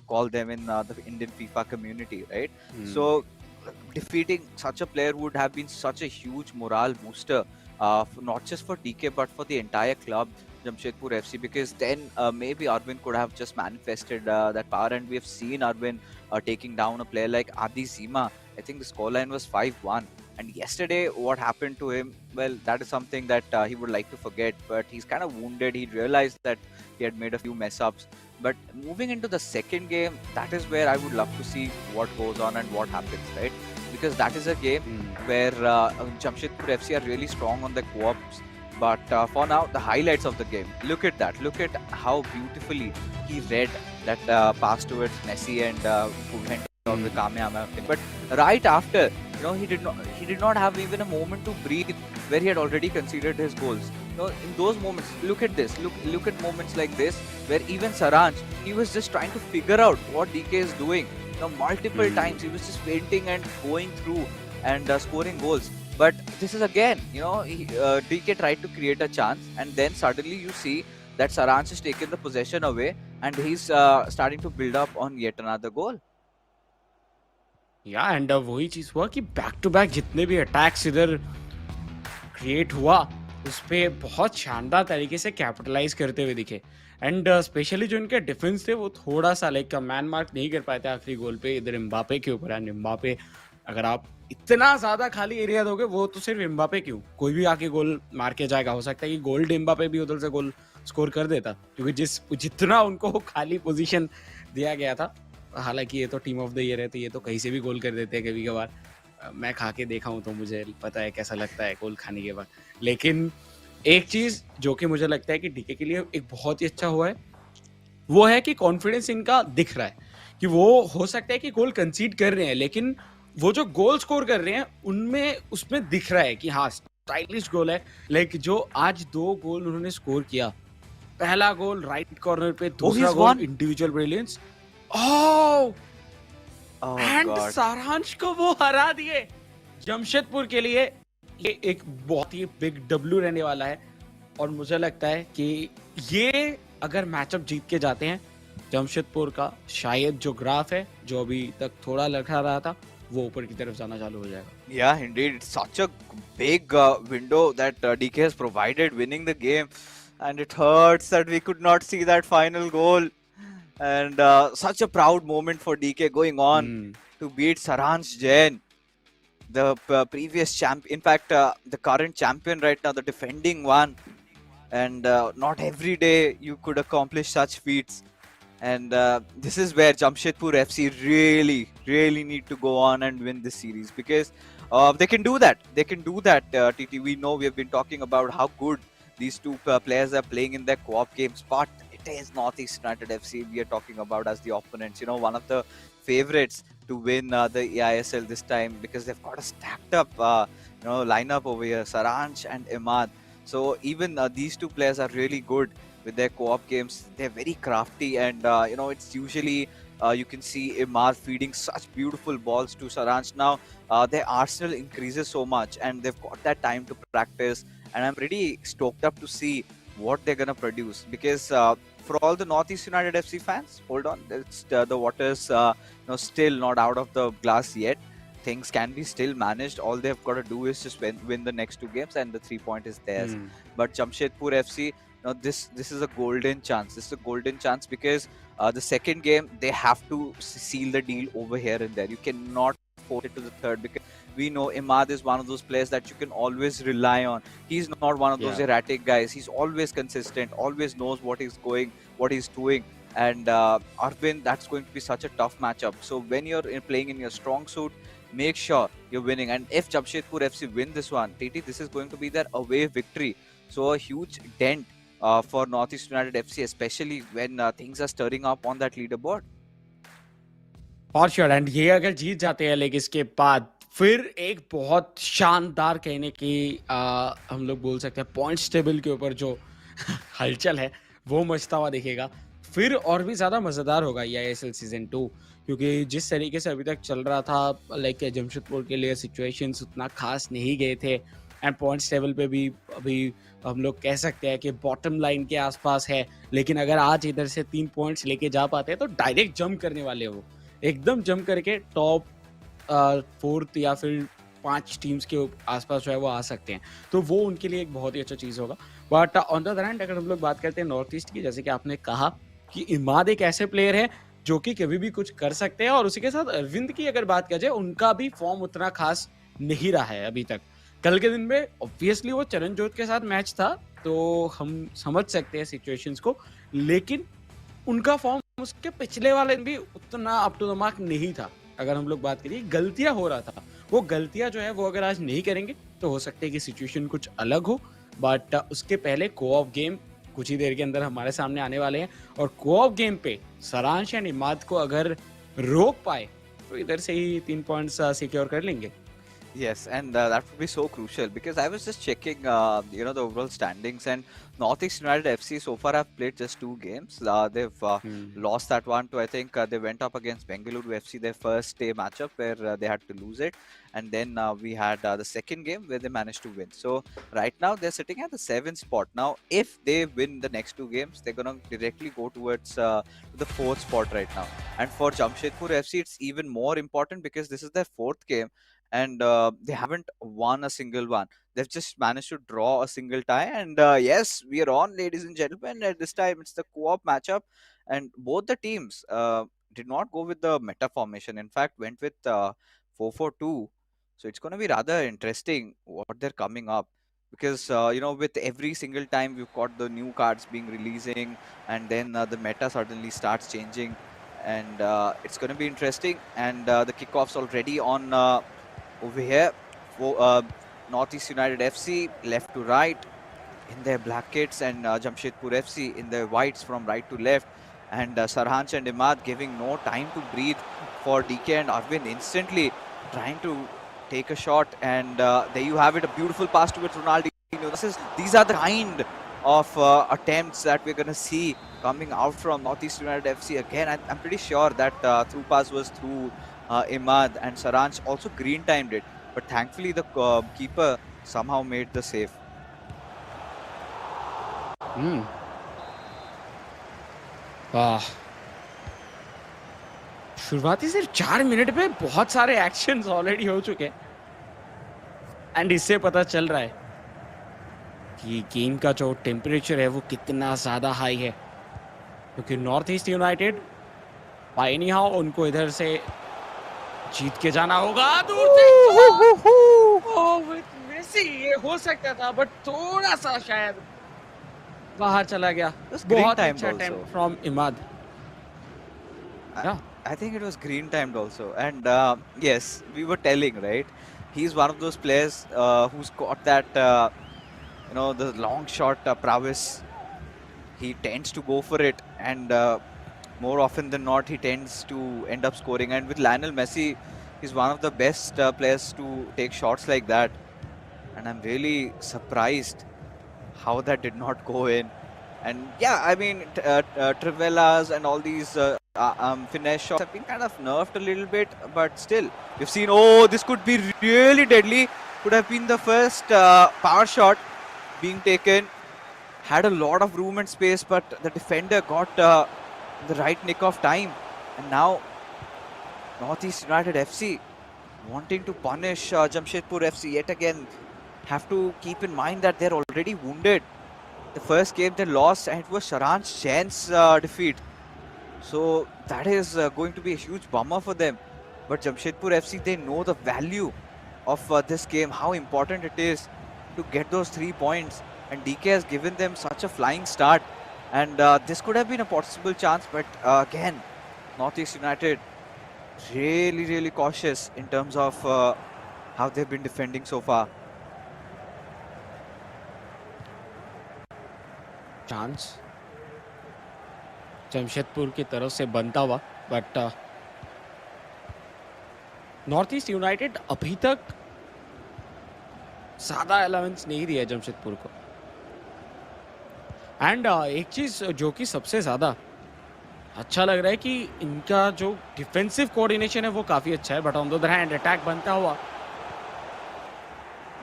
call them in the Indian FIFA community, right? So defeating such a player would have been such a huge morale booster, not just for DK but for the entire club, Jamshedpur FC, because then maybe Arvind could have just manifested that power, and we have seen Arvind taking down a player like Adi Zima. I think the scoreline was 5-1. And yesterday, what happened to him? Well, that is something that he would like to forget. But he's kind of wounded. He realized that he had made a few mess ups. But moving into the second game, that is where I would love to see what goes on and what happens, right? Because that is a game where Jamshedpur FC are really strong on the co-ops. But for now, the highlights of the game. Look at that. Look at how beautifully he read that pass towards Messi and who went on the Kameyama thing. But right after, he did not have even a moment to breathe, where he had already conceded his goals. In those moments, look at this. Look at moments like this, where even Saransh, he was just trying to figure out what DK is doing. Multiple times he was just fainting and going through and scoring goals. But this is again, DK tried to create a chance, and then suddenly you see that Saransh has taken the possession away, and he's starting to build up on yet another goal. या and वही चीज हुआ कि back to back जितने भी attacks इधर create हुआ, उस पर बहुत शानदार तरीके से कैपिटलाइज करते हुए दिखे। एंड स्पेशली जो इनके डिफेंस थे वो थोड़ा सा लाइक मैन मार्क नहीं कर पाए थे आखिरी गोल पे। इधर एम्बापे के ऊपर, एंड एम्बापे अगर आप इतना ज्यादा खाली एरिया दोगे, वो तो सिर्फ एम्बापे क्यों, कोई भी आके गोल मार के जाएगा। हो सकता है कि गोल्ड एम्बापे भी उधर से गोल स्कोर कर देता, क्योंकि जितना उनको खाली पोजीशन दिया गया था। हालांकि ये तो टीम ऑफ द ईयर है, तो ये तो कहीं से भी गोल कर देते हैं कभी कभार। मैं खा के देखा हूँ तो मुझे पता है कैसा लगता है गोल खाने के बाद। लेकिन एक चीज जो कि मुझे लगता है कि डीके के लिए एक बहुत ही अच्छा हुआ है, वो है कि कॉन्फिडेंस इनका दिख रहा है कि वो हो सकता है कि गोल कंसीड कर रहे हैं, लेकिन वो जो गोल स्कोर कर रहे हैं उनमें उसमें दिख रहा है कि हाँ स्टाइलिश गोल है। लाइक जो आज 2 गोल उन्होंने स्कोर किया, पहला गोल राइट कॉर्नर पे, दूसरा गोल इंडिविजुअल ब्रिलियंस, एंड सारांश को वो हरा दिए। जमशेदपुर के लिए ये एक बहुत ही बिग डब्ल्यू रहने वाला है, और मुझे लगता है कि ये अगर मैचअप जीत के जाते हैं, जमशेदपुर का शायद जो ग्राफ है जो अभी तक थोड़ा लगा रहा था, वो ऊपर की तरफ जाना चालू हो जाएगा। Yeah, indeed, it's such a big window that DK has provided winning the game, and it hurts that we could not see that final goal. And such a proud moment for DK going on to beat Saransh Jain, the previous champ. In fact, the current champion right now, the defending one. And not every day you could accomplish such feats. And this is where Jamshedpur FC really need to go on and win this series, because they can do that. They can do that, TT. We know we have been talking about how good these two players are playing in their co-op games, but it is Northeast United FC we are talking about as the opponents. One of the favorites to win the eISL this time, because they've got a stacked up lineup over here, Saransh and Imad. So even these two players are really good with their co-op games. They're very crafty, and it's usually You can see Imad feeding such beautiful balls to Saransh. Now their arsenal increases so much, and they've got that time to practice. And I'm pretty stoked up to see what they're gonna produce, because for all the Northeast United FC fans, hold on, it's the waters still not out of the glass yet. Things can be still managed. All they've got to do is just win the next two games, and the 3 point is theirs. But Jamshedpur FC, this is a golden chance. This is a golden chance, because the second game they have to seal the deal over here and there. You cannot force it to the third, because we know Imad is one of those players that you can always rely on. He's not one of those erratic guys. He's always consistent, always knows what he's doing. And Arvind, that's going to be such a tough matchup. So when you're playing in your strong suit, make sure you're winning. And if Jamshedpur FC win this one, TT, this is going to be their away victory. So a huge dent for Northeast United FC, especially when things are stirring up on that leaderboard. For sure. And ये अगर जीत जाते हैं लेकिन इसके बाद फिर एक बहुत शानदार कहने की हम लोग बोल सकते हैं पॉइंट्स टेबल के ऊपर जो हलचल है वो मचता हुआ दिखेगा, फिर और भी ज़्यादा मज़ेदार होगा ये eISL सीजन 2, क्योंकि जिस तरीके से अभी तक चल रहा था, लाइक जमशेदपुर के लिए सिचुएशंस उतना खास नहीं गए थे, एंड पॉइंट्स टेबल पे भी अभी हम लोग कह सकते हैं कि बॉटम लाइन के आसपास है। लेकिन अगर आज इधर से 3 पॉइंट्स लेके जा पाते हैं तो डायरेक्ट जंप करने वाले हो, एकदम जंप करके टॉप 4th या फिर 5 टीम्स के आसपास जो है वो आ सकते हैं, तो वो उनके लिए एक बहुत ही अच्छा चीज़ होगा। But on the other hand अगर हम लोग बात करते हैं नॉर्थ ईस्ट की, जैसे कि आपने कहा कि इमाद एक ऐसे प्लेयर है जो कि कभी भी कुछ कर सकते हैं, और उसी के साथ अरविंद की अगर बात किया जाए, उनका भी फॉर्म उतना खास नहीं रहा है अभी तक। कल के दिन में ऑब्वियसली वो चरणजोत के साथ मैच था, तो हम समझ सकते हैं सिचुएशंस को, लेकिन उनका फॉर्म उसके पिछले वाले दिन भी उतना अप टू द मार्क नहीं था। अगर हम लोग बात करिए, गलतियां हो रहा था, वो गलतियां जो है वो अगर आज नहीं करेंगे तो हो सकता है कि सिचुएशन कुछ अलग हो। बट उसके पहले को-ऑप गेम कुछ ही देर के अंदर हमारे सामने आने वाले हैं, और को-ऑप गेम पे सारांश एंड इमाद को अगर रोक पाए तो इधर से ही 3 पॉइंट्स सिक्योर कर लेंगे। Yes, and that would be so crucial, because I was just checking, the overall standings, and Northeast United FC so far have played just 2 games. They've lost that one to, I think, they went up against Bengaluru FC, their first day matchup, where they had to lose it, and then we had the second game where they managed to win. So right now they're sitting at the 7th spot. Now, if they win the next 2 games, they're gonna directly go towards the 4th spot right now. And for Jamshedpur FC, it's even more important, because this is their 4th game. And they haven't won a single one. They've just managed to draw a single tie. And yes, we are on, ladies and gentlemen. At this time, it's the co-op matchup, and both the teams did not go with the meta formation. In fact, went with 4-4-2. So it's going to be rather interesting what they're coming up, because with every single time we've got the new cards being releasing, and then the meta suddenly starts changing, and it's going to be interesting. And the kickoff's already on. Over here for Northeast United FC, left to right in their black kits, and Jamshedpur FC in their whites from right to left, and Saransh and Imad giving no time to breathe for DK and Arvind, instantly trying to take a shot, and there you have it, a beautiful pass towards Ronaldinho. These are the kind of attempts that we're going to see coming out from Northeast United FC. Again, I'm pretty sure that through pass was through Imad, and Saransh also green timed it, but thankfully the keeper somehow made the save. शुरुआती सिर्फ 4 minute में बहुत सारे actions already हो चुके हैं, and इससे पता चल रहा है कि गेम का जो टेम्परेचर है वो कितना ज़्यादा हाई है, क्योंकि north east United by any how उनको इधर से जीत के जाना होगा। दूर से मेसी, ये हो सकता था, बट थोड़ा सा शायद बाहर चला गया। बहुत अच्छा time from Imad. I think it was green timed also, and yes, we were telling, right? He's one of those players who's got that the long shot prowess. He tends to go for it, and more often than not, he tends to end up scoring. And with Lionel Messi, he's one of the best players to take shots like that. And I'm really surprised how that did not go in. And yeah, I mean, Trivelas and all these finesse shots have been kind of nerfed a little bit, but still, we've seen, oh, this could be really deadly. Could have been the first power shot being taken. Had a lot of room and space, but the defender got the right nick of time. And now, Northeast United FC wanting to punish Jamshedpur FC yet again. Have to keep in mind that they're already wounded. The first game they lost, and it was Saransh Jain's defeat. So that is going to be a huge bummer for them. But Jamshedpur FC, they know the value of this game, how important it is to get those 3 points. And DK has given them such a flying start. And this could have been a possible chance, but again, Northeast United really, really cautious in terms of how they've been defending so far. Chance Jamshedpur की तरफ से बनता हुआ, but north east United अभी तक ज्यादा allowance नहीं दिया जमशेदपुर को. एंड एक चीज जो कि सबसे ज्यादा अच्छा लग रहा है कि इनका जो डिफेंसिव कोऑर्डिनेशन है वो काफी अच्छा है, but on the other hand attack बनता हुआ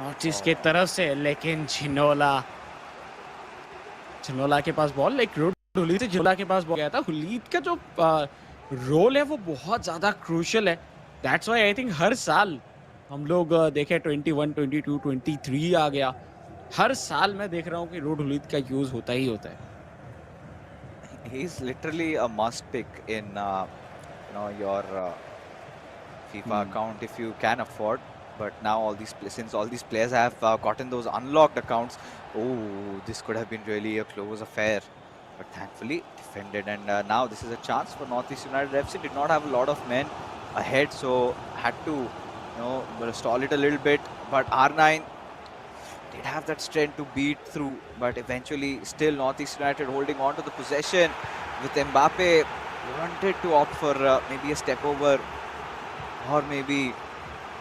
नॉर्थ ईस्ट की तरफ से, लेकिन झिनोला के पास बॉल, लाइक हुलीद से झिनोला के पास बॉल गया था. हुलीद का जो रोल है वो बहुत ज्यादा क्रूशियल है. दैट्स व्हाई आई थिंक हर साल हम लोग देखे 21, 22, 23 आ गया, हर साल मैं देख रहा हूँ कि रोड हुलीद का यूज होता ही होता है. He's literally a must pick in your FIFA account if you can afford. But now since all these players have gotten those unlocked accounts, oh, this could have been really a close affair. But thankfully defended, and now this is a chance for Northeast United FC. Did not have a lot of men ahead, so had to stall it a little bit. But R9 did have that strength to beat through, but eventually still Northeast United holding on to the possession with Mbappe. Wanted to opt for maybe a step over or maybe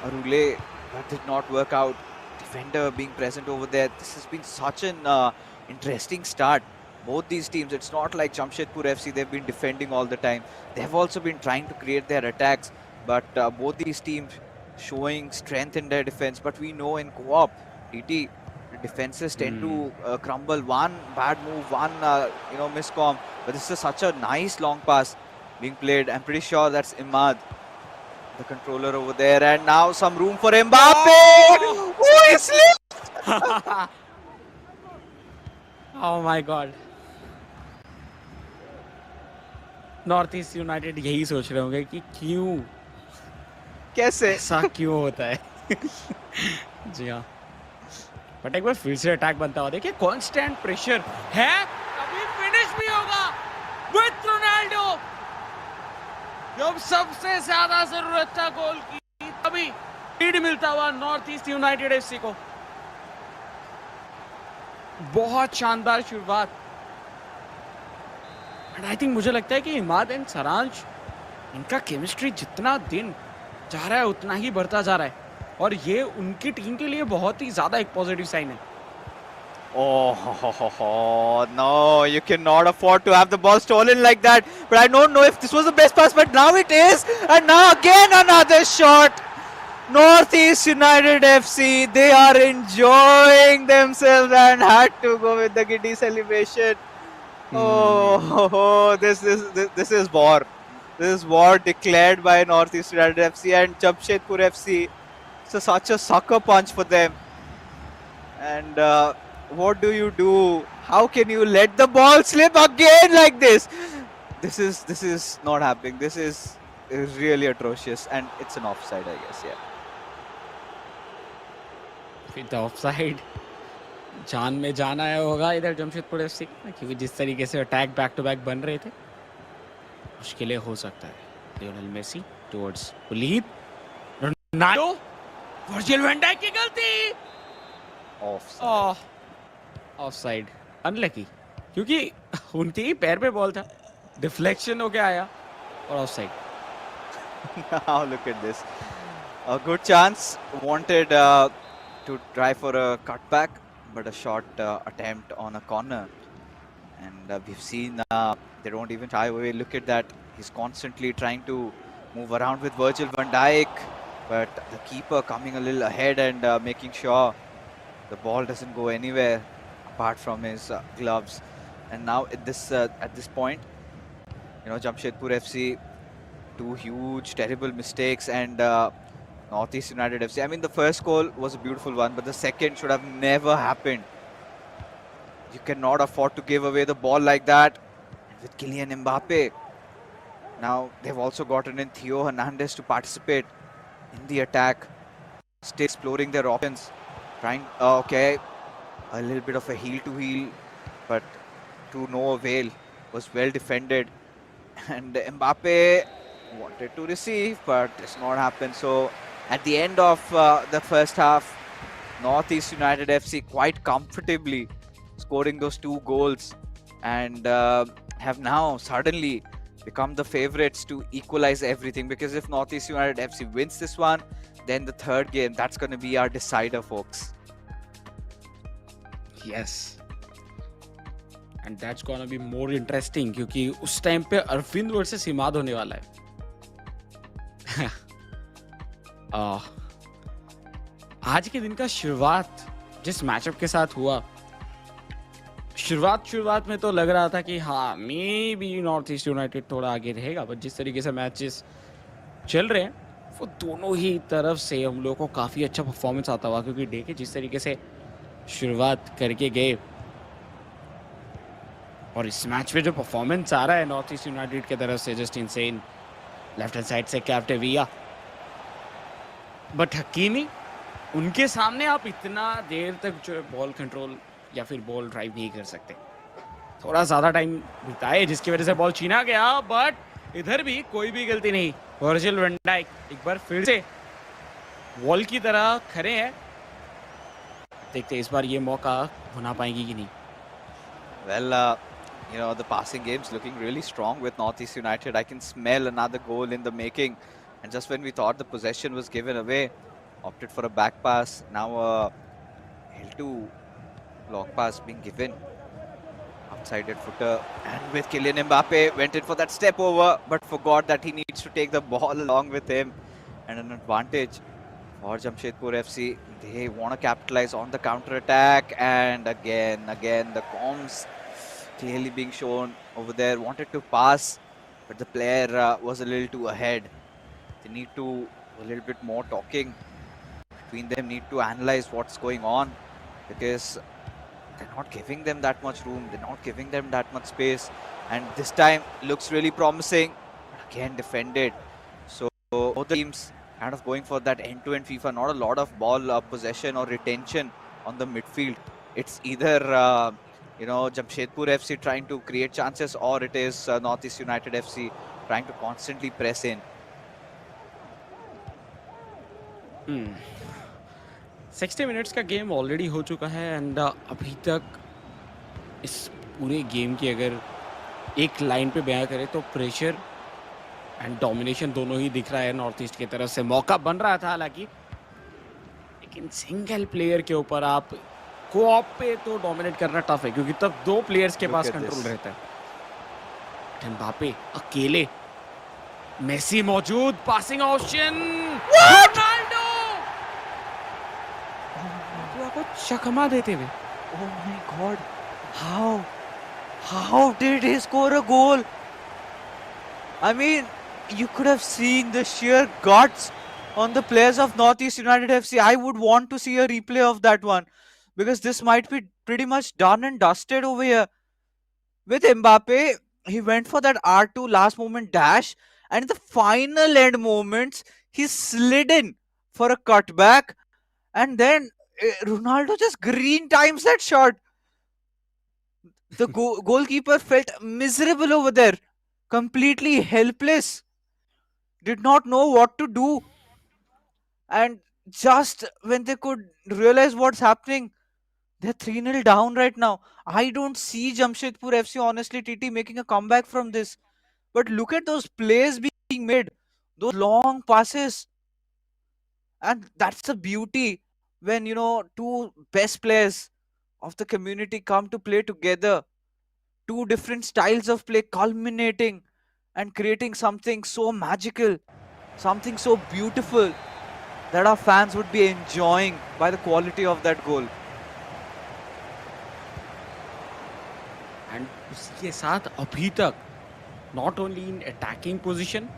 a roulette, but did not work out. Defender being present over there. This has been such an interesting start. Both these teams, it's not like Jamshedpur FC, they've been defending all the time. They've also been trying to create their attacks, but both these teams showing strength in their defense. But we know in co-op, TT, defenses tend to crumble. One bad move, one miscom. But this is such a nice long pass being played. I'm pretty sure that's Imad, the controller over there. And now some room for Mbappe. Oh, he slipped. Oh my God. North east United यही सोच रहे होंगे कि क्यों, कैसे ऐसा क्यों होता है. जी हाँ, बट एक बार फिर से अटैक बनता हुआ देखिए, कांस्टेंट प्रेशर है, कभी फिनिश भी होगा विद रोनाल्डो. जब सबसे ज्यादा जरूरत था गोल की, तभी लीड मिलता हुआ नॉर्थ ईस्ट यूनाइटेड एफसी को. बहुत शानदार शुरुआत. एंड आई थिंक मुझे लगता है कि इमाद एंड सरांश, इनका केमिस्ट्री जितना दिन जा रहा है उतना ही बढ़ता जा रहा है, और ये उनकी टीम के लिए बहुत ही ज्यादा एक पॉजिटिव साइन है. Oh, no, you cannot afford to have the ball stolen like that. But I don't know if this was the best pass, but now it is. And now again another shot. Northeast United FC, they are enjoying themselves and had to go with the giddy celebration. Oh, this is war. This is war declared by Northeast United FC and Jamshedpur FC. It's such a sucker punch for them. And what do? How can you let the ball slip again like this? This is not happening. This is really atrocious, and it's an offside, I guess. Yeah. With offside जान में जान आया होगा इधर Jamshedpur FC, क्योंकि जिस तरीके से अटैक बैक टू बैक बन रहे थे, मुश्किलें हो सकता है. Lionel Messi towards Walid, Ronaldo, Virgil van Dijk की गलती, ऑफसाइड. अनलकी, क्योंकि उनके ही पैर पे बॉल था, डिफ्लेक्शन होके आया और offside. Now look at this. A good chance, wanted to try for a cutback, but a short attempt on a corner. And we've seen they don't even shy away. Look at that. He's constantly trying to move around with Virgil van Dijk, but the keeper coming a little ahead and making sure the ball doesn't go anywhere apart from his gloves. And now at this point, Jamshedpur FC, two huge, terrible mistakes, and Northeast United FC. I mean, the first goal was a beautiful one, but the second should have never happened. You cannot afford to give away the ball like that. And with Kylian Mbappe, now they've also gotten in Theo Hernandez to participate in the attack, still exploring their options, trying, okay, a little bit of a heel to heel, but to no avail, was well defended. And Mbappe wanted to receive, but it's not happened. So at the end of the first half, Northeast United FC quite comfortably scoring those two goals and have now suddenly become the favorites to equalize everything, because if Northeast United FC wins this one, then the third game, that's going to be our decider, folks. Yes. And that's gonna be more interesting क्योंकि उस time पे Arvind versus हिमाद होने वाला है. आज के दिन का शुरुआत जिस मैचअप के साथ हुआ, शुरुआत में तो लग रहा था कि हाँ may be north east United थोड़ा आगे रहेगा, बट जिस तरीके से मैचेस चल रहे हैं वो दोनों ही तरफ से हम लोगों को काफ़ी अच्छा परफॉर्मेंस आता हुआ, क्योंकि देखिए जिस तरीके से शुरुआत करके गए और इस मैच में जो परफॉर्मेंस आ रहा है नॉर्थ ईस्ट यूनाइटेड की तरफ से, just insane. Left hand side से कैप्टेविया, बट हकीमी, उनके सामने आप इतना देर तक जो बॉल कंट्रोल या फिर बॉल ड्राइव नहीं कर सकते. थोड़ा ज़्यादा टाइम बिताए जिसकी वजह से बॉल छीना गया, बट इधर भी कोई भी गलती नहीं. वर्जिल वैन डाइक एक बार फिर से वॉल की तरह खड़े हैं. देखते इस बार ये मौका बना पाएंगी कि नहीं. Well, the passing game's looking really strong with Northeast United. I can smell another goal in the making. And just when we thought the possession was given away, opted for a back pass. Now a L2 long pass being given. Outside footer. And with Kylian Mbappe, went in for that step over, but forgot that he needs to take the ball along with him. And an advantage for Jamshedpur FC. They want to capitalize on the counter-attack. And again, the comms clearly being shown over there. Wanted to pass, but the player was a little too ahead. They need to do a little bit more talking between them, need to analyze what's going on, because they're not giving them that much room, they're not giving them that much space. And this time looks really promising, but again defended. So both the teams kind of going for that end-to-end FIFA, not a lot of ball possession or retention on the midfield. It's either Jamshedpur FC trying to create chances, or it is Northeast United FC trying to constantly press in. 60 minutes का game already हो चुका है, and अभी तक इस पूरे game की अगर एक लाइन पे बयां करें तो प्रेशर एंड डोमिनेशन दोनों ही दिख रहा है नॉर्थ ईस्ट की तरफ से. मौका बन रहा था हालांकि, लेकिन सिंगल प्लेयर के ऊपर आप कोऑप पे तो डोमिनेट करना टफ है, क्योंकि तब दो प्लेयर्स के पास कंट्रोल रहता है. एम्बापे अकेले, मेसी मौजूद, पासिंग ऑप्शन, रोनाल्डो को चकमा देते हुए. Oh my God! How did he score a goal? I mean, you could have seen the sheer guts on the players of Northeast United FC. I would want to see a replay of that one, because this might be pretty much done and dusted over here. With Mbappe, he went for that R2 last moment dash, and in the final end moments, he slid in for a cutback, and then Ronaldo just green times that shot. The goalkeeper felt miserable over there, completely helpless, did not know what to do. And just when they could realize what's happening, they're 3-0 down right now. I don't see Jamshedpur FC, honestly, TT, making a comeback from this. But look at those plays being made, those long passes. And that's the beauty when, two best players of the community come to play together. Two different styles of play culminating. and creating something so magical, something so beautiful that our fans would be enjoying by the quality of that goal. And उसके साथ अभी तक not only in attacking position,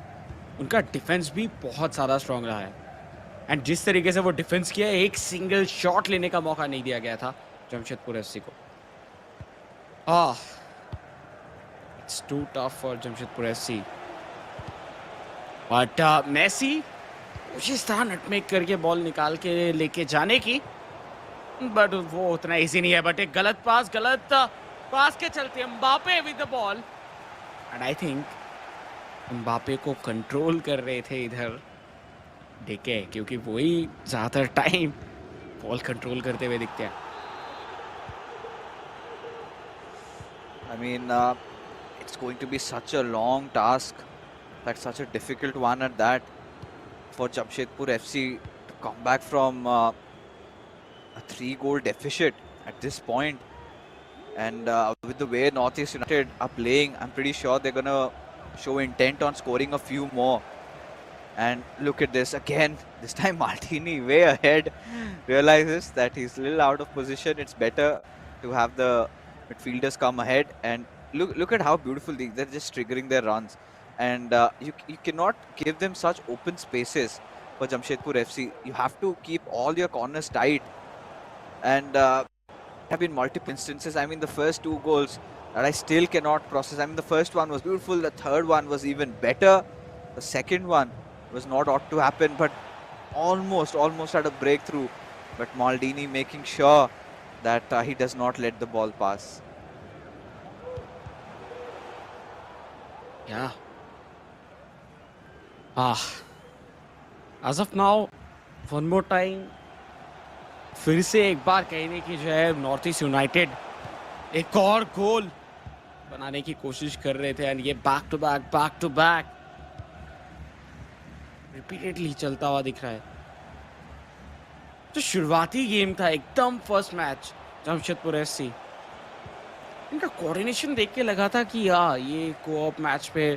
उनका defence भी बहुत ज़्यादा strong रहा है। एंड जिस तरीके से वो डिफेंस किया, एक सिंगल शॉट लेने का मौका नहीं दिया गया था जमशेदपुर एफसी को। It's too tough for Jamshedpur FC, but Messi कोशिश था नटमेक करके बॉल निकाल के लेके जाने की, बट वो उतना इजी नहीं है। बट एक गलत पास के चलते Mbappe with the ball, and I think Mbappe को कंट्रोल कर रहे थे इधर देखे, क्योंकि वही ज्यादातर टाइम बॉल कंट्रोल करते हुए दिखते हैं। I mean, it's going to be such a long task, like such a difficult one at that, for Jamshedpur FC to come back from a 3-goal deficit at this point. And with the way Northeast United are playing, I'm pretty sure they're going to show intent on scoring a few more. And look at this again. This time Martini way ahead realizes that he's a little out of position. It's better to have the midfielders come ahead. And look at how beautiful they're just triggering their runs. And you cannot give them such open spaces for Jamshedpur FC. You have to keep all your corners tight. And have been multiple instances. I mean, the first 2 goals that I still cannot process. I mean, the first one was beautiful. The third one was even better. The second one was not ought to happen, but almost had a breakthrough. But Maldini making sure that he does not let the ball pass. Yeah. As of now, one more time, फिर से एक बार कहने की जो है north east United एक और गोल बनाने की कोशिश कर रहे थे, एंड ये बैक टू बैक रिपीटेडली चलता हुआ दिख रहा है। जो शुरुआती गेम था एकदम फर्स्ट मैच जमशेदपुर एफसी, इनका कोऑर्डिनेशन देख के लगा था कि ये कोऑप मैच पे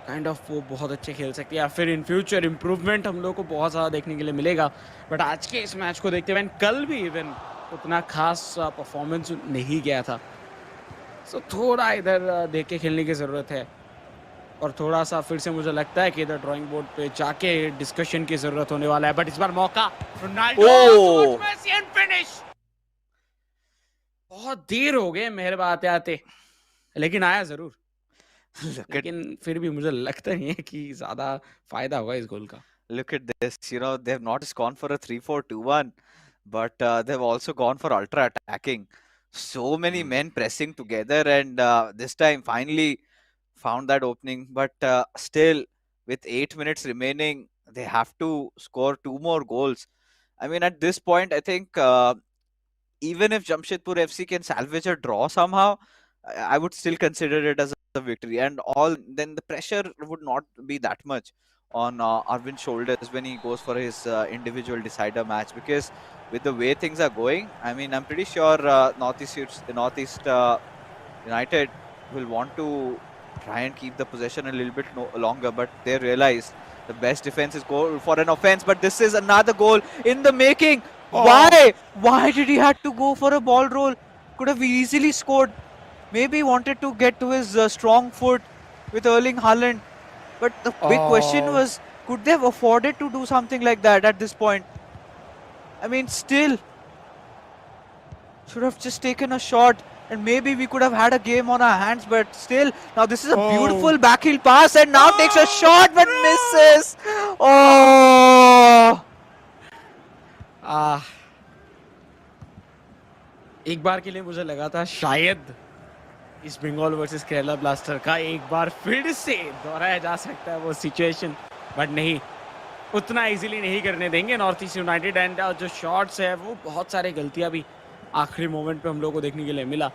काइंड ऑफ वो बहुत अच्छे खेल सकते हैं, या फिर इन फ्यूचर इम्प्रूवमेंट हम लोग को बहुत ज़्यादा देखने के लिए मिलेगा। बट आज के इस मैच को देखते हुए, कल भी इवन उतना खास परफॉर्मेंस नहीं गया था, सो थोड़ा इधर देख के खेलने की ज़रूरत है, और थोड़ा सा फिर से मुझे लगता है कि इधर ड्राइंग बोर्ड पे जाके डिस्कशन की ज़रूरत होने वाला है। बट इस बार मौका रोनाल्डो फिनिश, बहुत देर हो गए मेहरब आते लेकिन आया ज़रूर। लेकिन फिर भी मुझे लगता नहीं है कि ज्यादा फायदा होगा इस गोल का। Look at this, they have not just gone for a 3-4-2-1, but they've also gone for ultra attacking. So many men pressing together, and this time finally found that opening. But still, with 8 minutes remaining, they have to score 2 more goals. I mean, at this point, I think even if Jamshedpur FC can salvage a draw somehow, I would still consider it as a victory. And then the pressure would not be that much on Arvind's shoulders when he goes for his individual decider match, because with the way things are going, I mean, I'm pretty sure Northeast United will want to try and keep the possession a little bit longer, but they realize the best defense is goal for an offense. But this is another goal in the making. Why did he have to go for a ball roll? Could have easily scored. Maybe wanted to get to his strong foot with Erling Haaland. But the big question was, could they have afforded to do something like that at this point? I mean, still, should have just taken a shot, and maybe we could have had a game on our hands. But still, now this is a beautiful backheel pass, and now takes a shot but misses. एक बार के लिए मुझे लगा था शायद इस Bengal versus Kerala blaster का एक बार फिर से दोहराया जा सकता है वो सिचुएशन, बट नहीं, उतना इजीली नहीं करने देंगे नॉर्थ ईस्ट यूनाइटेड। एंड जो शॉट्स है वो बहुत सारे गलतियां भी आखिरी मोमेंट पे हम लोग को देखने के लिए मिला,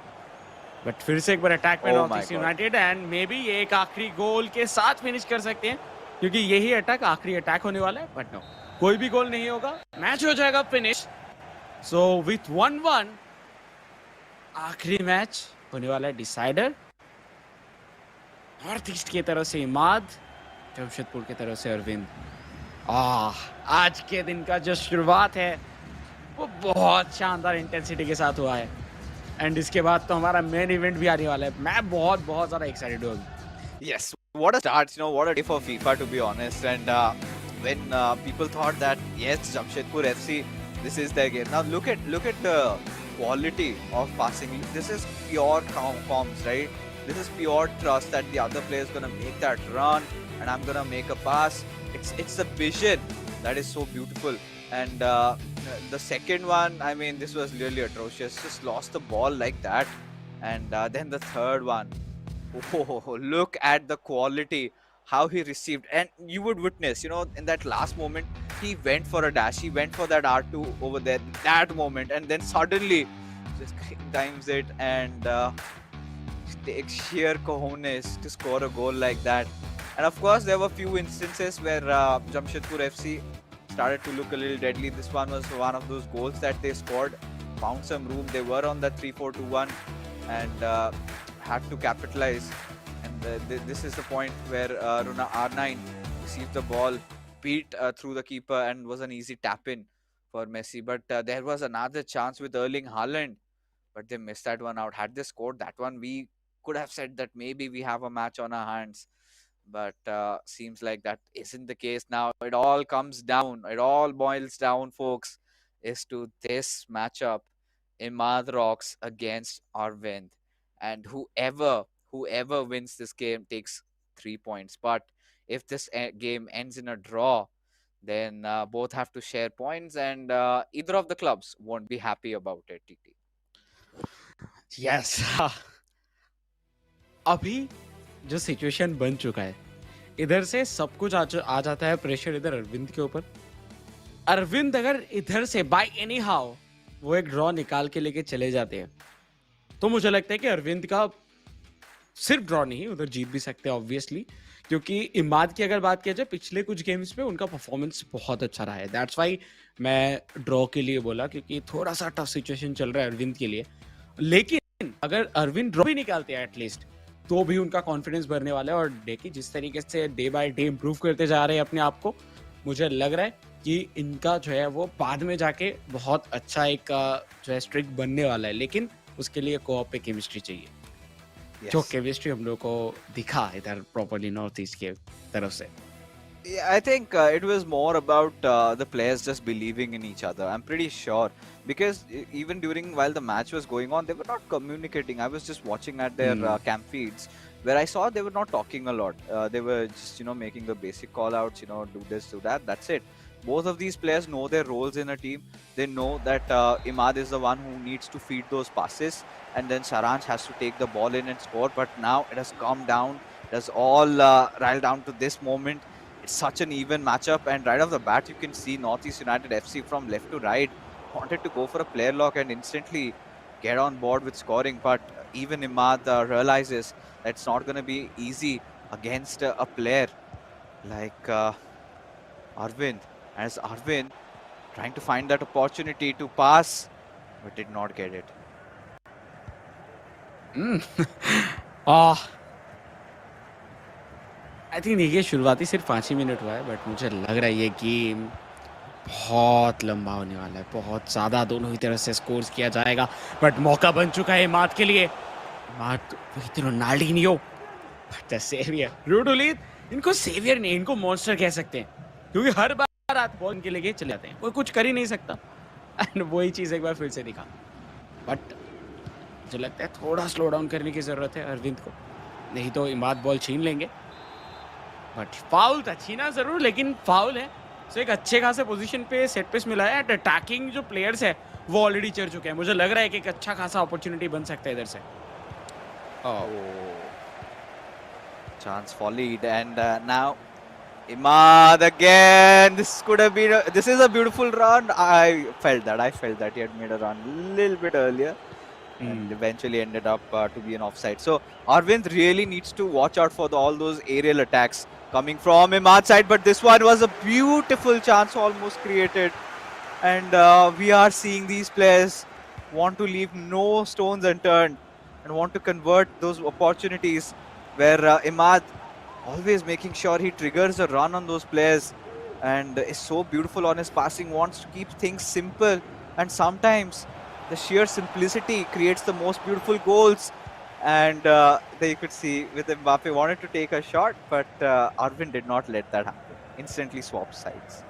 बट फिर से एक बार अटैक पे north east United, and may be ये एक आखिरी गोल के साथ फिनिश कर सकते हैं, क्योंकि यही अटैक आखिरी अटैक होने वाला है। बट नो, कोई भी गोल नहीं होगा, मैच हो जाएगा फिनिश। सो विथ 1-1 आखिरी मैच होने वाला है डिसाइडर, नॉर्थ ईस्ट की तरफ से इमाद, जमशेदपुर की तरफ से अरविंद। आज के दिन का जो शुरुआत है वो बहुत शानदार इंटेंसिटी के साथ हुआ है एंड इसके बाद तो हमारा मेन इवेंट भी आने वाला है। मैं बहुत बहुत ज़्यादा एक्साइटेड हूँ अभी। Yes, what a start, what a day for FIFA to be honest. And when people thought that yes, Jamshedpur FC, this is their game. Now look at the quality of passing. This is pure comms, right? This is pure trust that the other player is gonna make that run, and I'm gonna make a pass. It's a vision that is so beautiful. And the second one, I mean, this was really atrocious. Just lost the ball like that. And then the third one. Oh, look at the quality, how he received. And you would witness, in that last moment, he went for a dash, he went for that R2 over there, that moment, and then suddenly just times it and takes sheer cojones to score a goal like that. And of course, there were few instances where Jamshedpur FC started to look a little deadly. This one was one of those goals that they scored, found some room. They were on the 3-4-2-1 and had to capitalize. And this is the point where R9 received the ball, beat through the keeper, and was an easy tap in for Messi. But there was another chance with Erling Haaland, but they missed that one out. Had they scored that one, we could have said that maybe we have a match on our hands. But seems like that isn't the case now. It all comes down, it all boils down, folks, is to this matchup, Imad Rocks against Arvind. And whoever wins this game takes 3 points. But if this game ends in a draw, then both have to share points, and either of the clubs won't be happy about it. TT. Yes अभी जो situation बन चुका है, इधर से सब कुछ आ जाता है प्रेशर इधर अरविंद के ऊपर। अरविंद अगर इधर से बाय एनी हाउ वो एक ड्रॉ निकाल के लेके चले जाते हैं, तो मुझे लगता है कि अरविंद का सिर्फ ड्रॉ नहीं, उधर जीत भी सकते हैं ऑब्वियसली, क्योंकि इमाद की अगर बात किया जाए पिछले कुछ गेम्स में उनका परफॉर्मेंस बहुत अच्छा रहा है। दैट्स वाई मैं ड्रॉ के लिए बोला, क्योंकि थोड़ा सा टफ सिचुएशन चल रहा है अरविंद के लिए। लेकिन अगर अरविंद ड्रॉ भी निकालते हैं एटलीस्ट, तो भी उनका कॉन्फिडेंस बढ़ने वाला है। और देखिए जिस तरीके से डे बाय डे इम्प्रूव करते जा रहे हैं अपने आप को, मुझे लग रहा है कि इनका जो है वो बाद में जाके बहुत अच्छा एक जो है स्ट्रिक बनने वाला है। लेकिन उसके लिए कोऑप पे केमिस्ट्री चाहिए, जो केमिस्ट्री हम लोग को दिखा इधर प्रॉपर्ली नॉर्थ ईस्ट के तरफ से। Yeah, I think it was more about the players just believing in each other. I'm pretty sure, because even while the match was going on, they were not communicating. I was just watching at their camp feeds, where I saw they were not talking a lot. They were just making the basic call outs. Do this, do that. That's it. Both of these players know their roles in a team. They know that Imad is the one who needs to feed those passes, and then Saransh has to take the ball in and score. But now it has calmed down. It has all riled down to this moment. It's such an even matchup, and right off the bat you can see Northeast United FC from left to right wanted to go for a player lock and instantly get on board with scoring. But even Imad realizes that it's not going to be easy against a player like Arvind, as Arvind trying to find that opportunity to pass but did not get it. I think देखिए शुरुआती सिर्फ 5 ही minute हुआ है, but मुझे लग रहा है ये गेम बहुत लंबा होने वाला है, बहुत ज़्यादा दोनों ही तरफ से स्कोर्स किया जाएगा। बट मौका बन चुका है इमाद के लिए। इमाद वही रोनाल्डिनियो, बट द सेवियर रूडुलित, इनको सेवियर नहीं, इनको मॉन्स्टर कह सकते हैं, क्योंकि हर बार आप बॉल के लेके चले जाते हैं, कोई कुछ कर ही नहीं सकता। एंड वही चीज़ एक बार फिर से दिखा। बट मुझे लगता है थोड़ा स्लो डाउन करने की ज़रूरत है अरविंद को, नहीं तो इमाद बॉल छीन लेंगे। बट फाउल था, छीना जरूर, लेकिन फाउल है। सो एक अच्छे खासे पोजीशन पे सेट पीस मिला है। अटैकिंग जो प्लेयर्स है वो ऑलरेडी चढ़ चुके हैं। मुझे लग रहा है कि एक अच्छा खासा अपॉर्चुनिटी बन सकता है इधर से। Chance volleyed, and now Imad again. This is a beautiful run. I felt that he had made a run a little bit earlier and eventually ended up to be an offside. So Arvind really needs to watch out for all those aerial attacks coming from Imad's side. But this one was a beautiful chance almost created, and we are seeing these players want to leave no stones unturned and want to convert those opportunities where Imad always making sure he triggers a run on those players and is so beautiful on his passing, wants to keep things simple, and sometimes the sheer simplicity creates the most beautiful goals. And there you could see with Mbappe wanted to take a shot, but Arvind did not let that happen. Instantly swapped sides.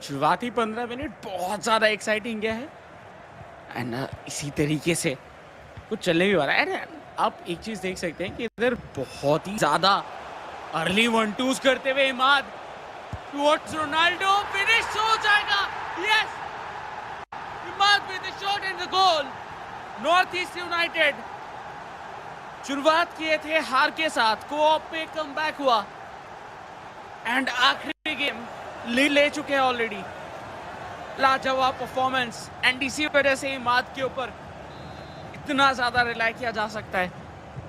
शुरुआती 15 minute बहुत ज़्यादा exciting गया है and इसी तरीके से कुछ चलने भी वाला है। आप एक चीज़ देख सकते हैं कि इधर बहुत ही ज़्यादा अर्ली 1-2s करते हुए इमाद टुवर्ड्स रोनाल्डो, फिनिश हो जाएगा। Yes, Imad with the shot in the goal. North east United शुरुआत किए थे हार के साथ, कोऑप पे कमबैक हुआ एंड आखिरी गेम लीड ले चुके हैं ऑलरेडी। लाजवाब परफॉर्मेंस एंड इसी वजह से इमाद के ऊपर इतना ज्यादा रिलाई किया जा सकता है।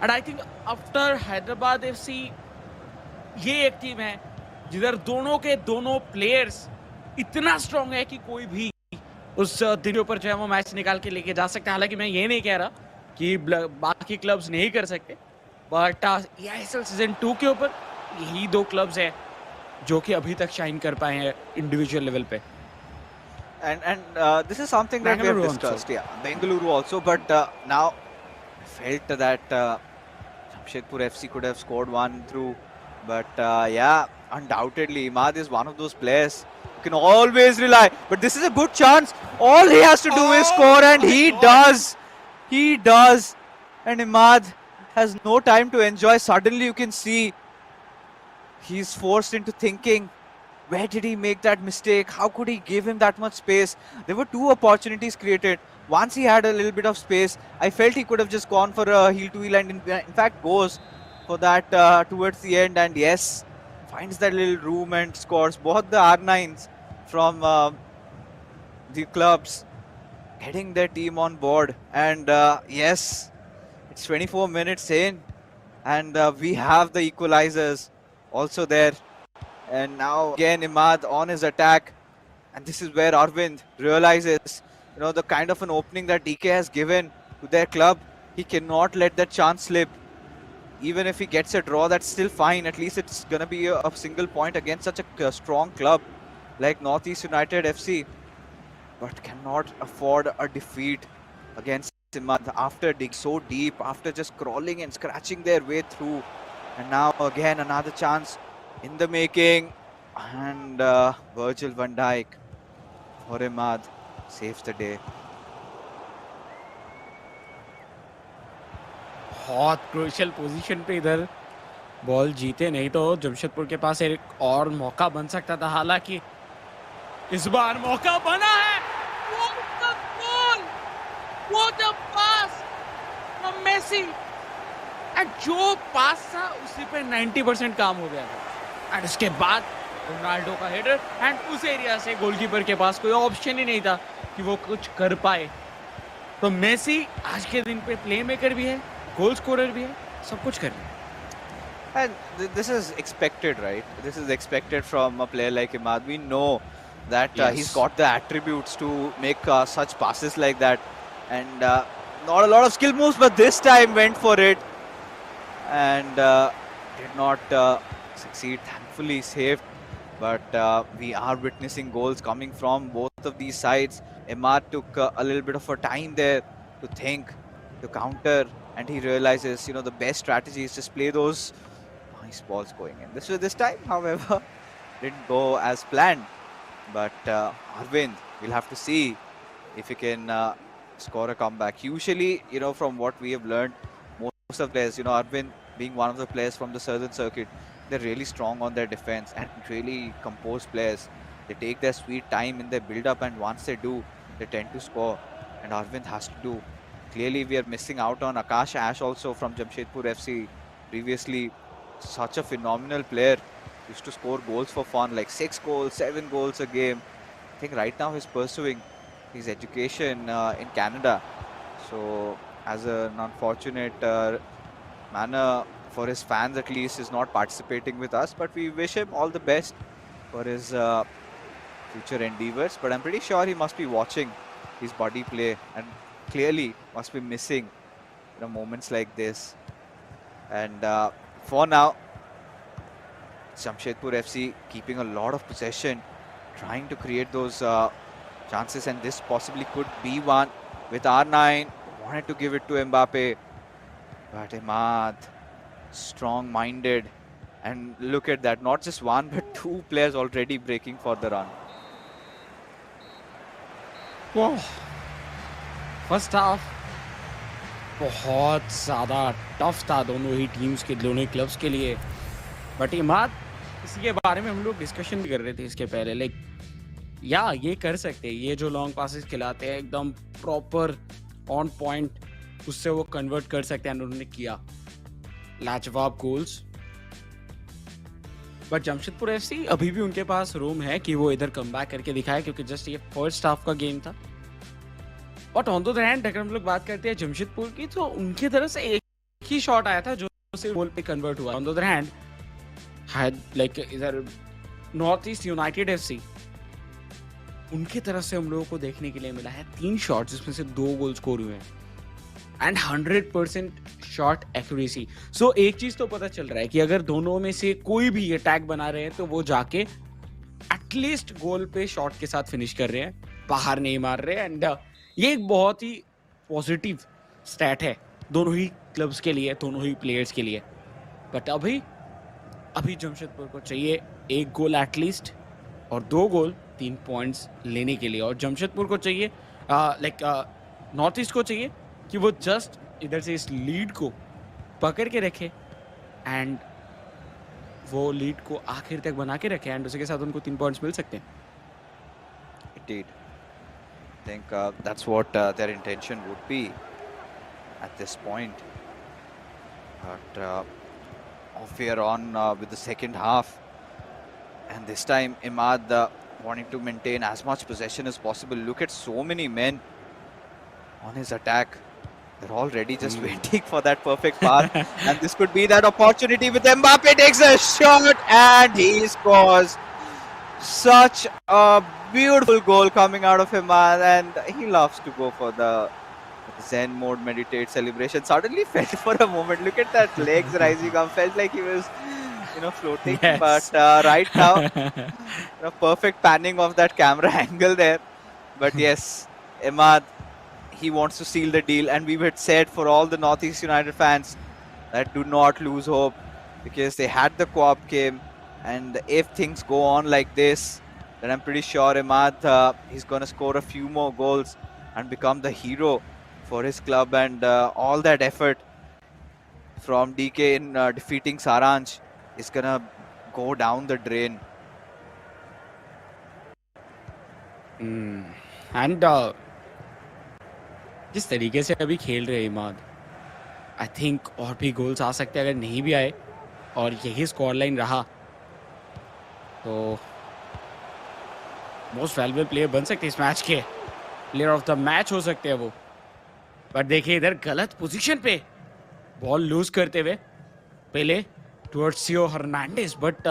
And I think after Hyderabad FC ये एक टीम है जिधर दोनों के दोनों प्लेयर्स इतना स्ट्रांग है कि कोई भी उस दिन के ऊपर जो है वो मैच निकाल के लेके जा सकता है। हालांकि मैं ये नहीं कह रहा कि बाकी क्लब्स नहीं कर सकते, बट eISL सीजन 2 के ऊपर यही दो क्लब्स हैं जो कि अभी तक शाइन कर पाए हैं इंडिविजुअल लेवल पे। And this is something that we have discussed. Yeah, Bengaluru also, but now I felt that Jamshedpur FC could have scored one through, but yeah, undoubtedly Imad is one of those players who can always rely. But this is a good chance. All he has to do is score, and he does. He does, and Imad has no time to enjoy. Suddenly, you can see he's forced into thinking, where did he make that mistake? How could he give him that much space? There were two opportunities created. Once he had a little bit of space, I felt he could have just gone for a heel to heel, and in fact goes for that towards the end, and yes, finds that little room and scores. Both the R9s from the clubs getting their team on board, and yes, it's 24 minutes in, and we have the equalizers also there. And now again Imad on his attack, and this is where Arvind realizes, you know, the kind of an opening that DK has given to their club. He cannot let that chance slip. Even if he gets a draw, that's still fine. At least it's going to be a single point against such a strong club like Northeast United FC. But cannot afford a defeat against Imad after digging so deep, after just crawling and scratching their way through. And now again another chance in the making, and Virgil van Dijk for Imad saves the day. बहुत crucial position पे इधर ball जीते, नहीं तो जमशेदपुर के पास एक और मौका बन सकता था। हालांकि इस बार मौका बना है। What a pass from Messi, and जो पास था उसी पे 90% काम हो गया था। एंड उसके बाद रोनाल्डो का हेडर, एंड उस एरिया से गोलकीपर के पास कोई ऑप्शन ही नहीं था कि वो कुछ कर पाए। तो मेसी आज के दिन पे प्ले मेकर भी है, गोल स्कोरर भी है, सब कुछ कर रहे हैं। And this is expected, right? This is expected from a player like Imad. We know that he's got the attributes to make such passes like that, and not a lot of skill moves, but this time went for it and did not succeed. Thankfully saved, but we are witnessing goals coming from both of these sides. Imad took a little bit of a time there to think, to counter, and he realizes, you know, the best strategy is just play those nice balls going in. This time, however, didn't go as planned. But Arvind, we'll have to see if he can score a comeback. Usually, you know, from what we have learned, most of the players, you know, Arvind being one of the players from the Southern Circuit, they're really strong on their defense and really composed players. They take their sweet time in their build-up, and once they do, they tend to score. And Arvind has to do. Clearly, we are missing out on Akash Ash also from Jamshedpur FC. Previously, such a phenomenal player. Used to score goals for fun, like 6 goals, 7 goals a game. I think right now he's pursuing his education in Canada. So, as an unfortunate manner for his fans, at least, is not participating with us. But we wish him all the best for his future endeavors. But I'm pretty sure he must be watching his body play and clearly must be missing moments like this. And for now, Jamshedpur FC keeping a lot of possession, trying to create those chances, and this possibly could be one with R9. Wanted to give it to Mbappe, but Imad, strong-minded. And look at that, not just one, but two players already breaking for the run. वाह, first half बहुत ज़्यादा tough था दोनों ही teams के, दोनों ही clubs के लिए। But Imad, इसी के बारे में हम लोग डिस्कशन भी कर रहे थे इसके पहले, लाइक या ये कर सकते हैं, ये जो लॉन्ग पासेस खिलाते हैं एकदम प्रॉपर ऑन पॉइंट, उससे वो कन्वर्ट कर सकते हैं, उन्होंने किया लाजवाब गोल्स। बट जमशेदपुर एफसी अभी भी उनके पास रूम है कि वो इधर कम बैक करके दिखाए, क्योंकि जस्ट ये फर्स्ट हाफ का गेम था। But on the other hand अगर हम लोग बात करते हैं जमशेदपुर की, तो उनकी तरफ से एक ही शॉट आया था जो सिर्फ गोल पे कन्वर्ट हुआ। On the other hand like इधर नॉर्थ ईस्ट यूनाइटेड एफसी, उनकी तरफ से हम लोगों को देखने के लिए मिला है 3 शॉट, जिसमें से 2 गोल स्कोर हुए हैं एंड 100% शॉट एक्यूरेसी। सो एक चीज तो पता चल रहा है कि अगर दोनों में से कोई भी अटैक बना रहे हैं तो वो जाके एटलीस्ट गोल पे शॉट के साथ फिनिश कर रहे हैं, बाहर नहीं मार रहे। एंड ये एक बहुत ही पॉजिटिव स्टैट है दोनों ही क्लब्स के लिए, दोनों ही प्लेयर्स के लिए। बट अभी जमशेदपुर को चाहिए 1 गोल एटलीस्ट और 2 गोल 3 पॉइंट्स लेने के लिए। और जमशेदपुर को चाहिए नॉर्थ ईस्ट को चाहिए कि वो जस्ट इधर से इस लीड को पकड़ के रखे एंड वो लीड को आखिर तक बना के रखे, एंड उसके साथ उनको 3 पॉइंट्स मिल सकते हैं। Indeed. I think that's what their intention would be at this point. But off here on with the second half, and this time Imad wanting to maintain as much possession as possible. Look at so many men on his attack. They're already just waiting for that perfect pass, and this could be that opportunity with Mbappe takes a shot and he scores. Such a beautiful goal coming out of him, and he loves to go for the Zen mode meditate celebration. Suddenly felt for a moment, look at that legs rising up, felt like he was floating. Yes. But right now perfect panning of that camera angle there. But yes, Imad, he wants to seal the deal, and we had said for all the Northeast United fans that do not lose hope, because they had the co-op game, and if things go on like this, then I'm pretty sure Imad, he's going to score a few more goals and become the hero for his club, and all that effort from DK in defeating Saransh is going to go down the drain. And जिस तरीके से अभी खेल रहे Imad, I think और भी goals आ सकते हैं। अगर नहीं भी आए और यही स्कोर लाइन रहा तो मोस्ट वैल्यूएबल प्लेयर बन सकते हैं इस मैच के, प्लेयर ऑफ द मैच हो सकते हैं वो। बट देखिए इधर गलत पोजीशन पे बॉल लूज करते हुए पहले टुवर्ड्स थियो हर्नांडेज। बट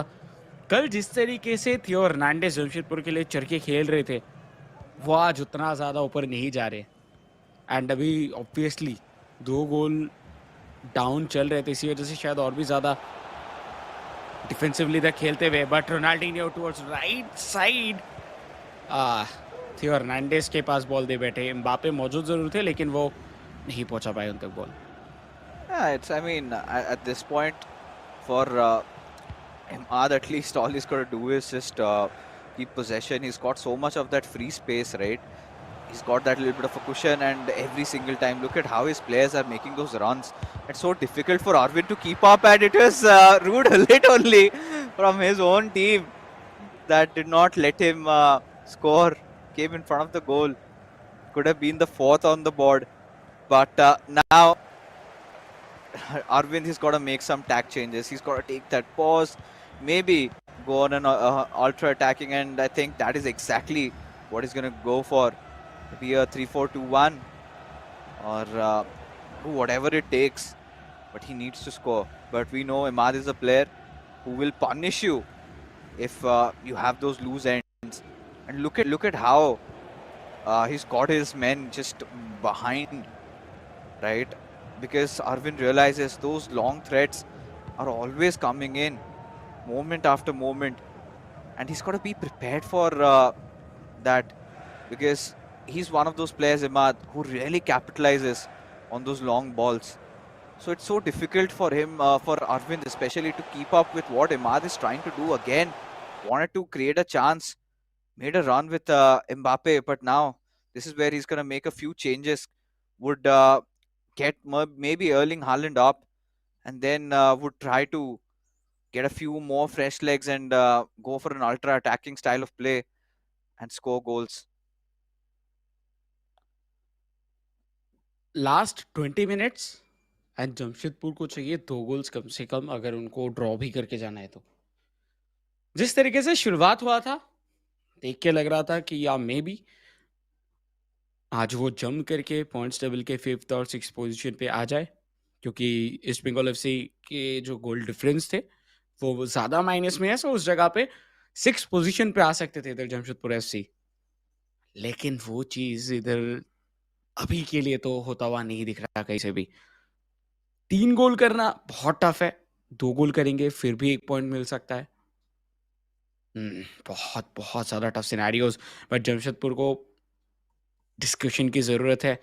कल जिस तरीके से थियो हर्नांडेज जमशेदपुर के लिए चढ़ के खेल रहे थे, वो आज उतना ज़्यादा ऊपर नहीं जा रहे। एंड अभी ऑब्वियसली 2 गोल डाउन चल रहे थे, इसी वजह से शायद और भी ज़्यादा डिफेंसिवली तक खेलते हुए। But Ronaldinho towards right side, थियो हर्नांडेज के पास बॉल दे बैठे। एम्बापे मौजूद जरूर थे, लेकिन वो नहीं पहुंचा पाए उन तक ball. I mean, at this point, for Imad, at least all he's got to do is just keep possession. He's got so much of that free space, right? He's got that little bit of a cushion, and every single time, look at how his players are making those runs. It's so difficult for Arvind to keep up, and it was Rude Hullet only from his own team that did not let him score. Came in front of the goal. Could have been the 4th on the board. But now, Arvind has got to make some tack changes. He's got to take that pause, maybe go on an ultra attacking, and I think that is exactly what he's going to go for. Maybe a 3-4-2-1 or whatever it takes, but he needs to score. But we know Imad is a player who will punish you if you have those loose ends. And look at how he's got his men just behind, right? because Arvind realizes those long threats are always coming in moment after moment, and he's got to be prepared for that, because he's one of those players, Imad, who really capitalizes on those long balls. So it's so difficult for him, for Arvind especially, to keep up with what Imad is trying to do again. Wanted to create a chance, made a run with Mbappe, but now this is where he's going to make a few changes. Would get maybe Erling Haaland up, and then would try to get a few more fresh legs and go for an ultra attacking style of play and score goals. Last 20 minutes and Jamshedpur को चाहिए 2 goals कम से कम, अगर उनको draw भी करके जाना है तो। जिस तरीके से शुरुआत हुआ था, देख के लग रहा था कि या मे बी आज वो जम करके पॉइंट्स टेबल के 5th और 6th पोजीशन पे आ जाए, क्योंकि ईस्ट बंगाल एफसी के जो गोल डिफरेंस थे वो ज़्यादा माइनस में है, सो उस जगह पे 6th पोजीशन पे आ सकते थे इधर जमशेदपुर एफसी। लेकिन वो चीज़ इधर अभी के लिए तो होता हुआ नहीं दिख रहा कहीं से भी। 3 गोल करना बहुत टफ है, 2 गोल करेंगे फिर भी 1 पॉइंट मिल सकता है। बहुत बहुत ज़्यादा टफ सिनेरियोज़, बट जमशेदपुर को डिस्कशन की ज़रूरत है,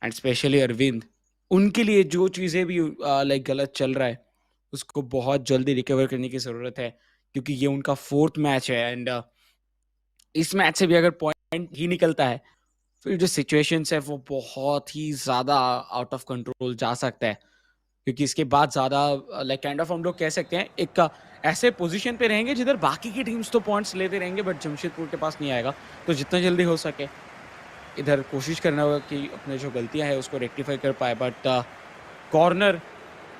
एंड स्पेशली अरविंद, उनके लिए जो चीज़ें भी लाइक गलत चल रहा है उसको बहुत जल्दी रिकवर करने की ज़रूरत है, क्योंकि ये उनका 4th मैच है, एंड इस मैच से भी अगर पॉइंट ही निकलता है फिर जो सिचुएशंस है वो बहुत ही ज़्यादा आउट ऑफ कंट्रोल जा सकता है, क्योंकि इसके बाद ज़्यादा लाइक काइंड ऑफ हम लोग कह सकते हैं एक ऐसे पोजीशन पे रहेंगे जिधर बाकी की टीम्स तो पॉइंट्स लेते रहेंगे बट जमशेदपुर के पास नहीं आएगा। तो जितना जल्दी हो सके इधर कोशिश करना होगा कि अपने जो गलतियां है उसको रेक्टिफाई कर पाए। बट कॉर्नर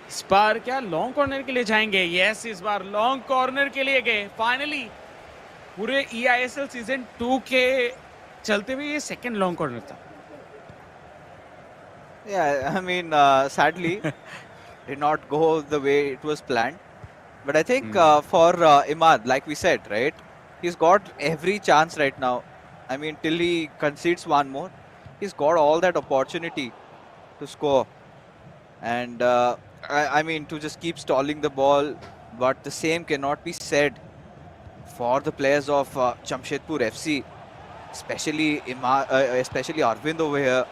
इस बार क्या लॉन्ग कॉर्नर के लिए जाएंगे? यस, इस बार लॉन्ग कॉर्नर के लिए गए फाइनली। पूरे eISL सीजन 2 के चलते हुए ये सेकंड लॉन्ग कॉर्नर था। Yeah, I mean, sadly, did not go the way it was planned. But I think for Imad, like we said, right, he's got every chance right now. I mean, till he concedes one more, he's got all that opportunity to score. And I mean, to just keep stalling the ball. But the same cannot be said for the players of Jamshedpur FC, especially especially Arvind over here.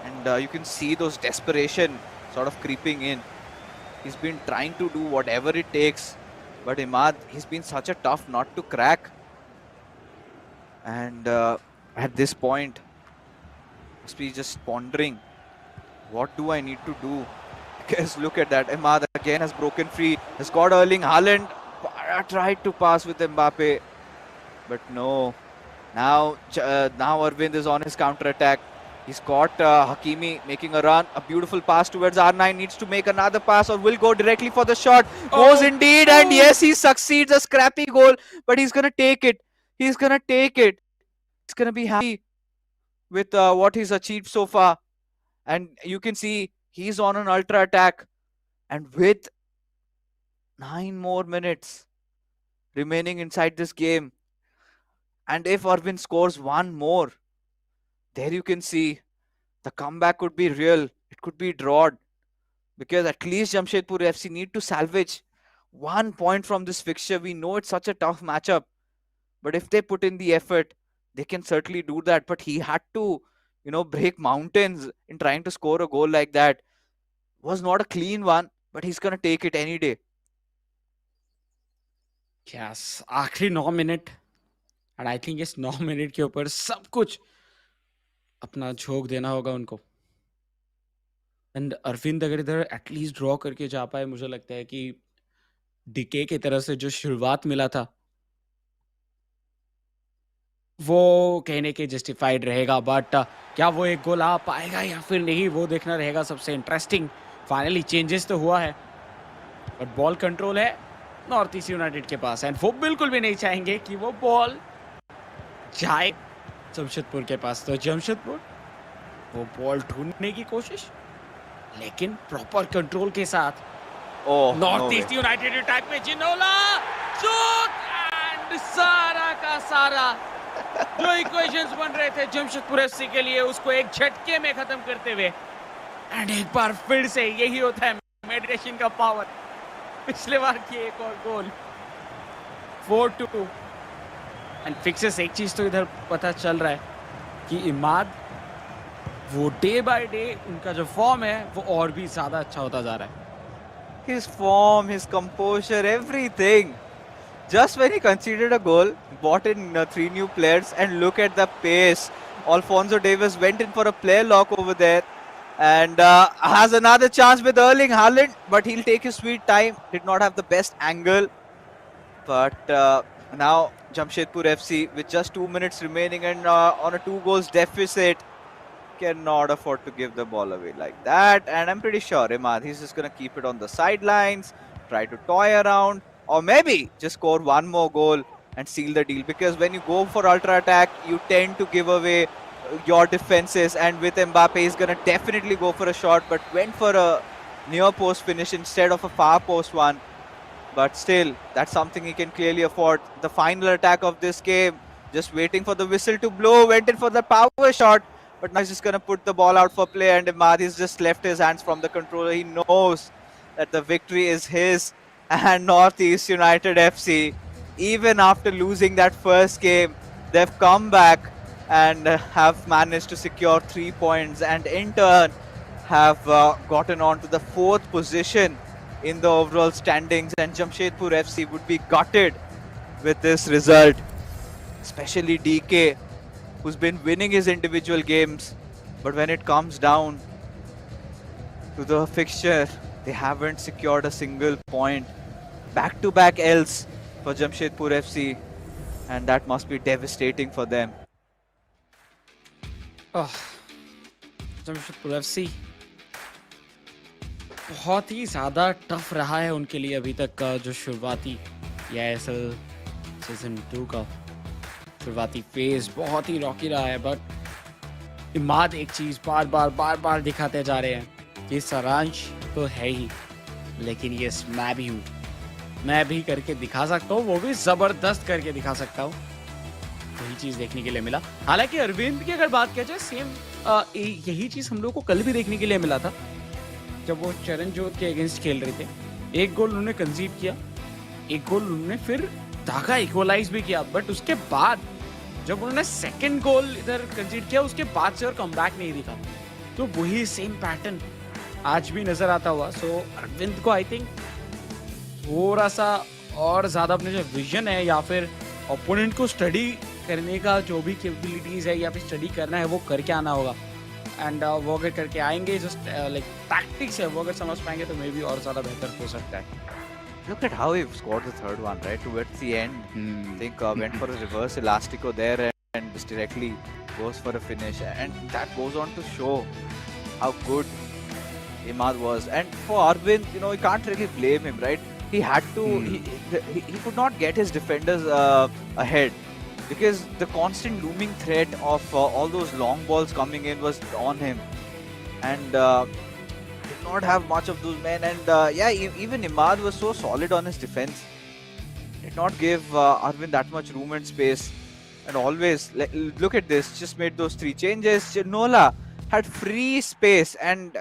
And you can see those desperation sort of creeping in. He's been trying to do whatever it takes, but Imad, he's been such a tough nut to crack. And at this point, must be just pondering, what do I need to do? Because look at that, Imad again has broken free, has got Erling Haaland, tried to pass with Mbappe, but no. Now Arvind is on his counter-attack. He's got Hakimi making a run. A beautiful pass towards R9. Needs to make another pass or will go directly for the shot. Goes indeed. And yes, he succeeds. A scrappy goal. But he's going to take it. He's going to take it. He's going to be happy with what he's achieved so far. And you can see he's on an ultra attack. And with 9 more minutes remaining inside this game, and if Arvind scores one more, there you can see the comeback could be real. It could be drawn, because at least Jamshedpur FC need to salvage 1 point from this fixture. We know it's such a tough matchup, but if they put in the effort, they can certainly do that. But he had to, break mountains in trying to score a goal like that. Was not a clean one, but he's gonna take it any day. Yes, आखिरी 9 minute, and I think इस 9 minute के ऊपर सब कुछ अपना झोंक देना होगा उनको। एंड अरविंद अगर इधर एटलीस्ट ड्रॉ करके जा पाए, मुझे लगता है कि डीके की तरह से जो शुरुआत मिला था वो कहने के जस्टिफाइड रहेगा, बट क्या वो एक गोल आ पाएगा या फिर नहीं, वो देखना रहेगा सबसे इंटरेस्टिंग। फाइनली चेंजेस तो हुआ है, बट बॉल कंट्रोल है नॉर्थ ईस्ट यूनाइटेड के पास, एंड वो बिल्कुल भी नहीं चाहेंगे कि वो बॉल जाए जमशेदपुर के पास। तो जमशेदपुर वो बॉल ढूंढने की कोशिश, लेकिन प्रॉपर कंट्रोल के साथ नॉर्थ ईस्ट यूनाइटेड अटैक में जिनोला शॉट, एंड सारा का सारा जो इक्वेशंस बन रहे थे जमशेदपुर एफसी के लिए उसको एक झटके में खत्म करते हुए एंड एक बार फिर से यही होता है मेडिटेशन का पावर। पिछले बार किए एक और गोल, 4-2। एंड फिक्सेस, एक चीज तो इधर पता चल रहा है कि इमाद वो डे बाय डे उनका जो फॉर्म है वो और भी ज्यादा अच्छा होता जा रहा है। His form, his composure, everything. Just when he conceded a goal, brought in 3 new players, and look at the pace. Alphonso Davies went in for a player lock over there, and has another chance with Erling Haaland, but he'll take his sweet time. Did not have the best angle, but now Jamshedpur FC with just 2 minutes remaining and on a 2 goals deficit cannot afford to give the ball away like that. And I'm pretty sure Imad, he's just going to keep it on the sidelines, try to toy around, or maybe just score one more goal and seal the deal. Because when you go for ultra attack, you tend to give away your defenses. And with Mbappe, he's going to definitely go for a shot, but went for a near post finish instead of a far post one. But still, that's something he can clearly afford. The final attack of this game, just waiting for the whistle to blow, went in for the power shot. But now he's just going to put the ball out for play, and Imadi's just left his hands from the controller. He knows that the victory is his. And Northeast United FC, even after losing that first game, they've come back and have managed to secure 3 points, and in turn have gotten on to the 4th position in the overall standings. And Jamshedpur FC would be gutted with this result, especially DK, who's been winning his individual games, but when it comes down to the fixture, they haven't secured a single point. Back-to-back L's for Jamshedpur FC, and that must be devastating for them. Jamshedpur FC बहुत ही ज़्यादा tough रहा है उनके लिए अभी तक का जो शुरुआती eISL सीजन 2 का शुरुआती फेज बहुत ही रॉकी रहा है। बट इमाद एक चीज़ बार बार दिखाते जा रहे हैं कि सारांश तो है ही, लेकिन ये मैं भी हूँ, मैं भी करके दिखा सकता हूँ, वो भी ज़बरदस्त करके दिखा सकता हूँ। वही चीज़ देखने के लिए मिला। हालांकि अरविंद की अगर बात किया जाए, सेम यही चीज़ हम लोग को कल भी देखने के लिए मिला था जब वो चरणजोत के अगेंस्ट खेल रहे थे। एक गोल उन्होंने कंसीड किया, एक गोल उन्होंने फिर धागा इक्वलाइज भी किया, बट उसके बाद जब उन्होंने सेकंड गोल इधर कंसीड किया, उसके बाद से और कमबैक नहीं दिखा। तो वही सेम पैटर्न आज भी नजर आता हुआ। सो अरविंद को आई थिंक थोड़ा सा और ज़्यादा अपने जो विजन है या फिर ओपोनेंट को स्टडी करने का जो भी कैपेबिलिटीज़ है या फिर स्टडी करना है वो करके आना होगा। एंड वो अगर करके आएंगे, जस्ट लाइक टैक्टिक्स है वो अगर समझ पाएंगे तो मे बी और ज़्यादा बेहतर हो सकता है। Look at how he scored the third one, right? Towards the end, I think went for a reverse elastico there and just directly goes for a finish. And that goes on to show how good Imad was. And for Arvind, you know, you can't really blame him, right? He had to, he could not get his defenders ahead because the constant looming threat of all those long balls coming in was on him. And did not have much of those men, and even Imad was so solid on his defense. Did not give Arvind that much room and space, and always look at this. Just made those 3 changes. Ginola had free space, and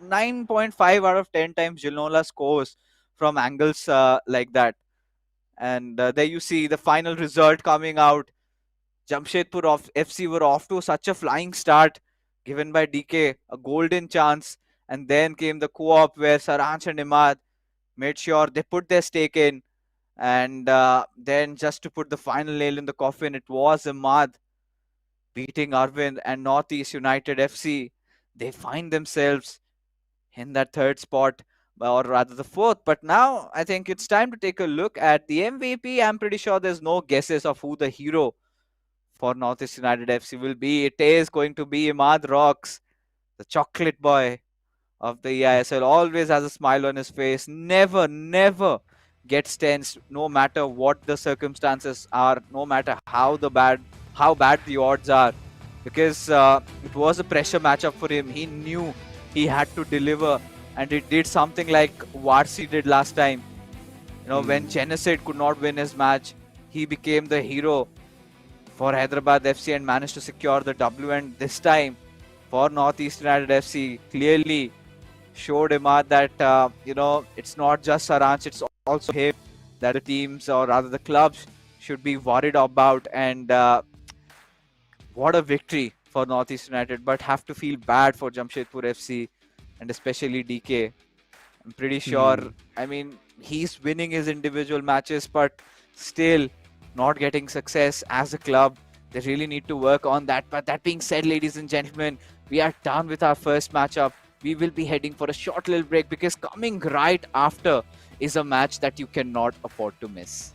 9.5 out of 10 times Ginola scores from angles like that. And there you see the final result coming out. Jamshedpur FC were off to such a flying start, given by DK, a golden chance. And then came the co-op where Saransh and Imad made sure they put their stake in. And then just to put the final nail in the coffin, it was Imad beating Arvind, and Northeast United FC. They find themselves in that 3rd spot, or rather the 4th. But now I think it's time to take a look at the MVP. I'm pretty sure there's no guesses of who the hero for Northeast United FC will be. It is going to be Imad Rocks, the chocolate boy of the eISL. Always has a smile on his face, never gets tense, no matter what the circumstances are, no matter how bad the odds are, because it was a pressure matchup for him. He knew he had to deliver, and he did something like Varsi did last time. You know, when Genocide could not win his match, he became the hero for Hyderabad FC and managed to secure the W. And this time, for Northeast United FC clearly showed Imad that it's not just Saransh, it's also him that the teams or rather the clubs should be worried about. And what a victory for Northeast United, but have to feel bad for Jamshedpur FC and especially DK. I'm pretty sure, I mean, he's winning his individual matches, but still not getting success as a club. They really need to work on that. But that being said, ladies and gentlemen, we are done with our first matchup. We will be heading for a short little break because coming right after is a match that you cannot afford to miss.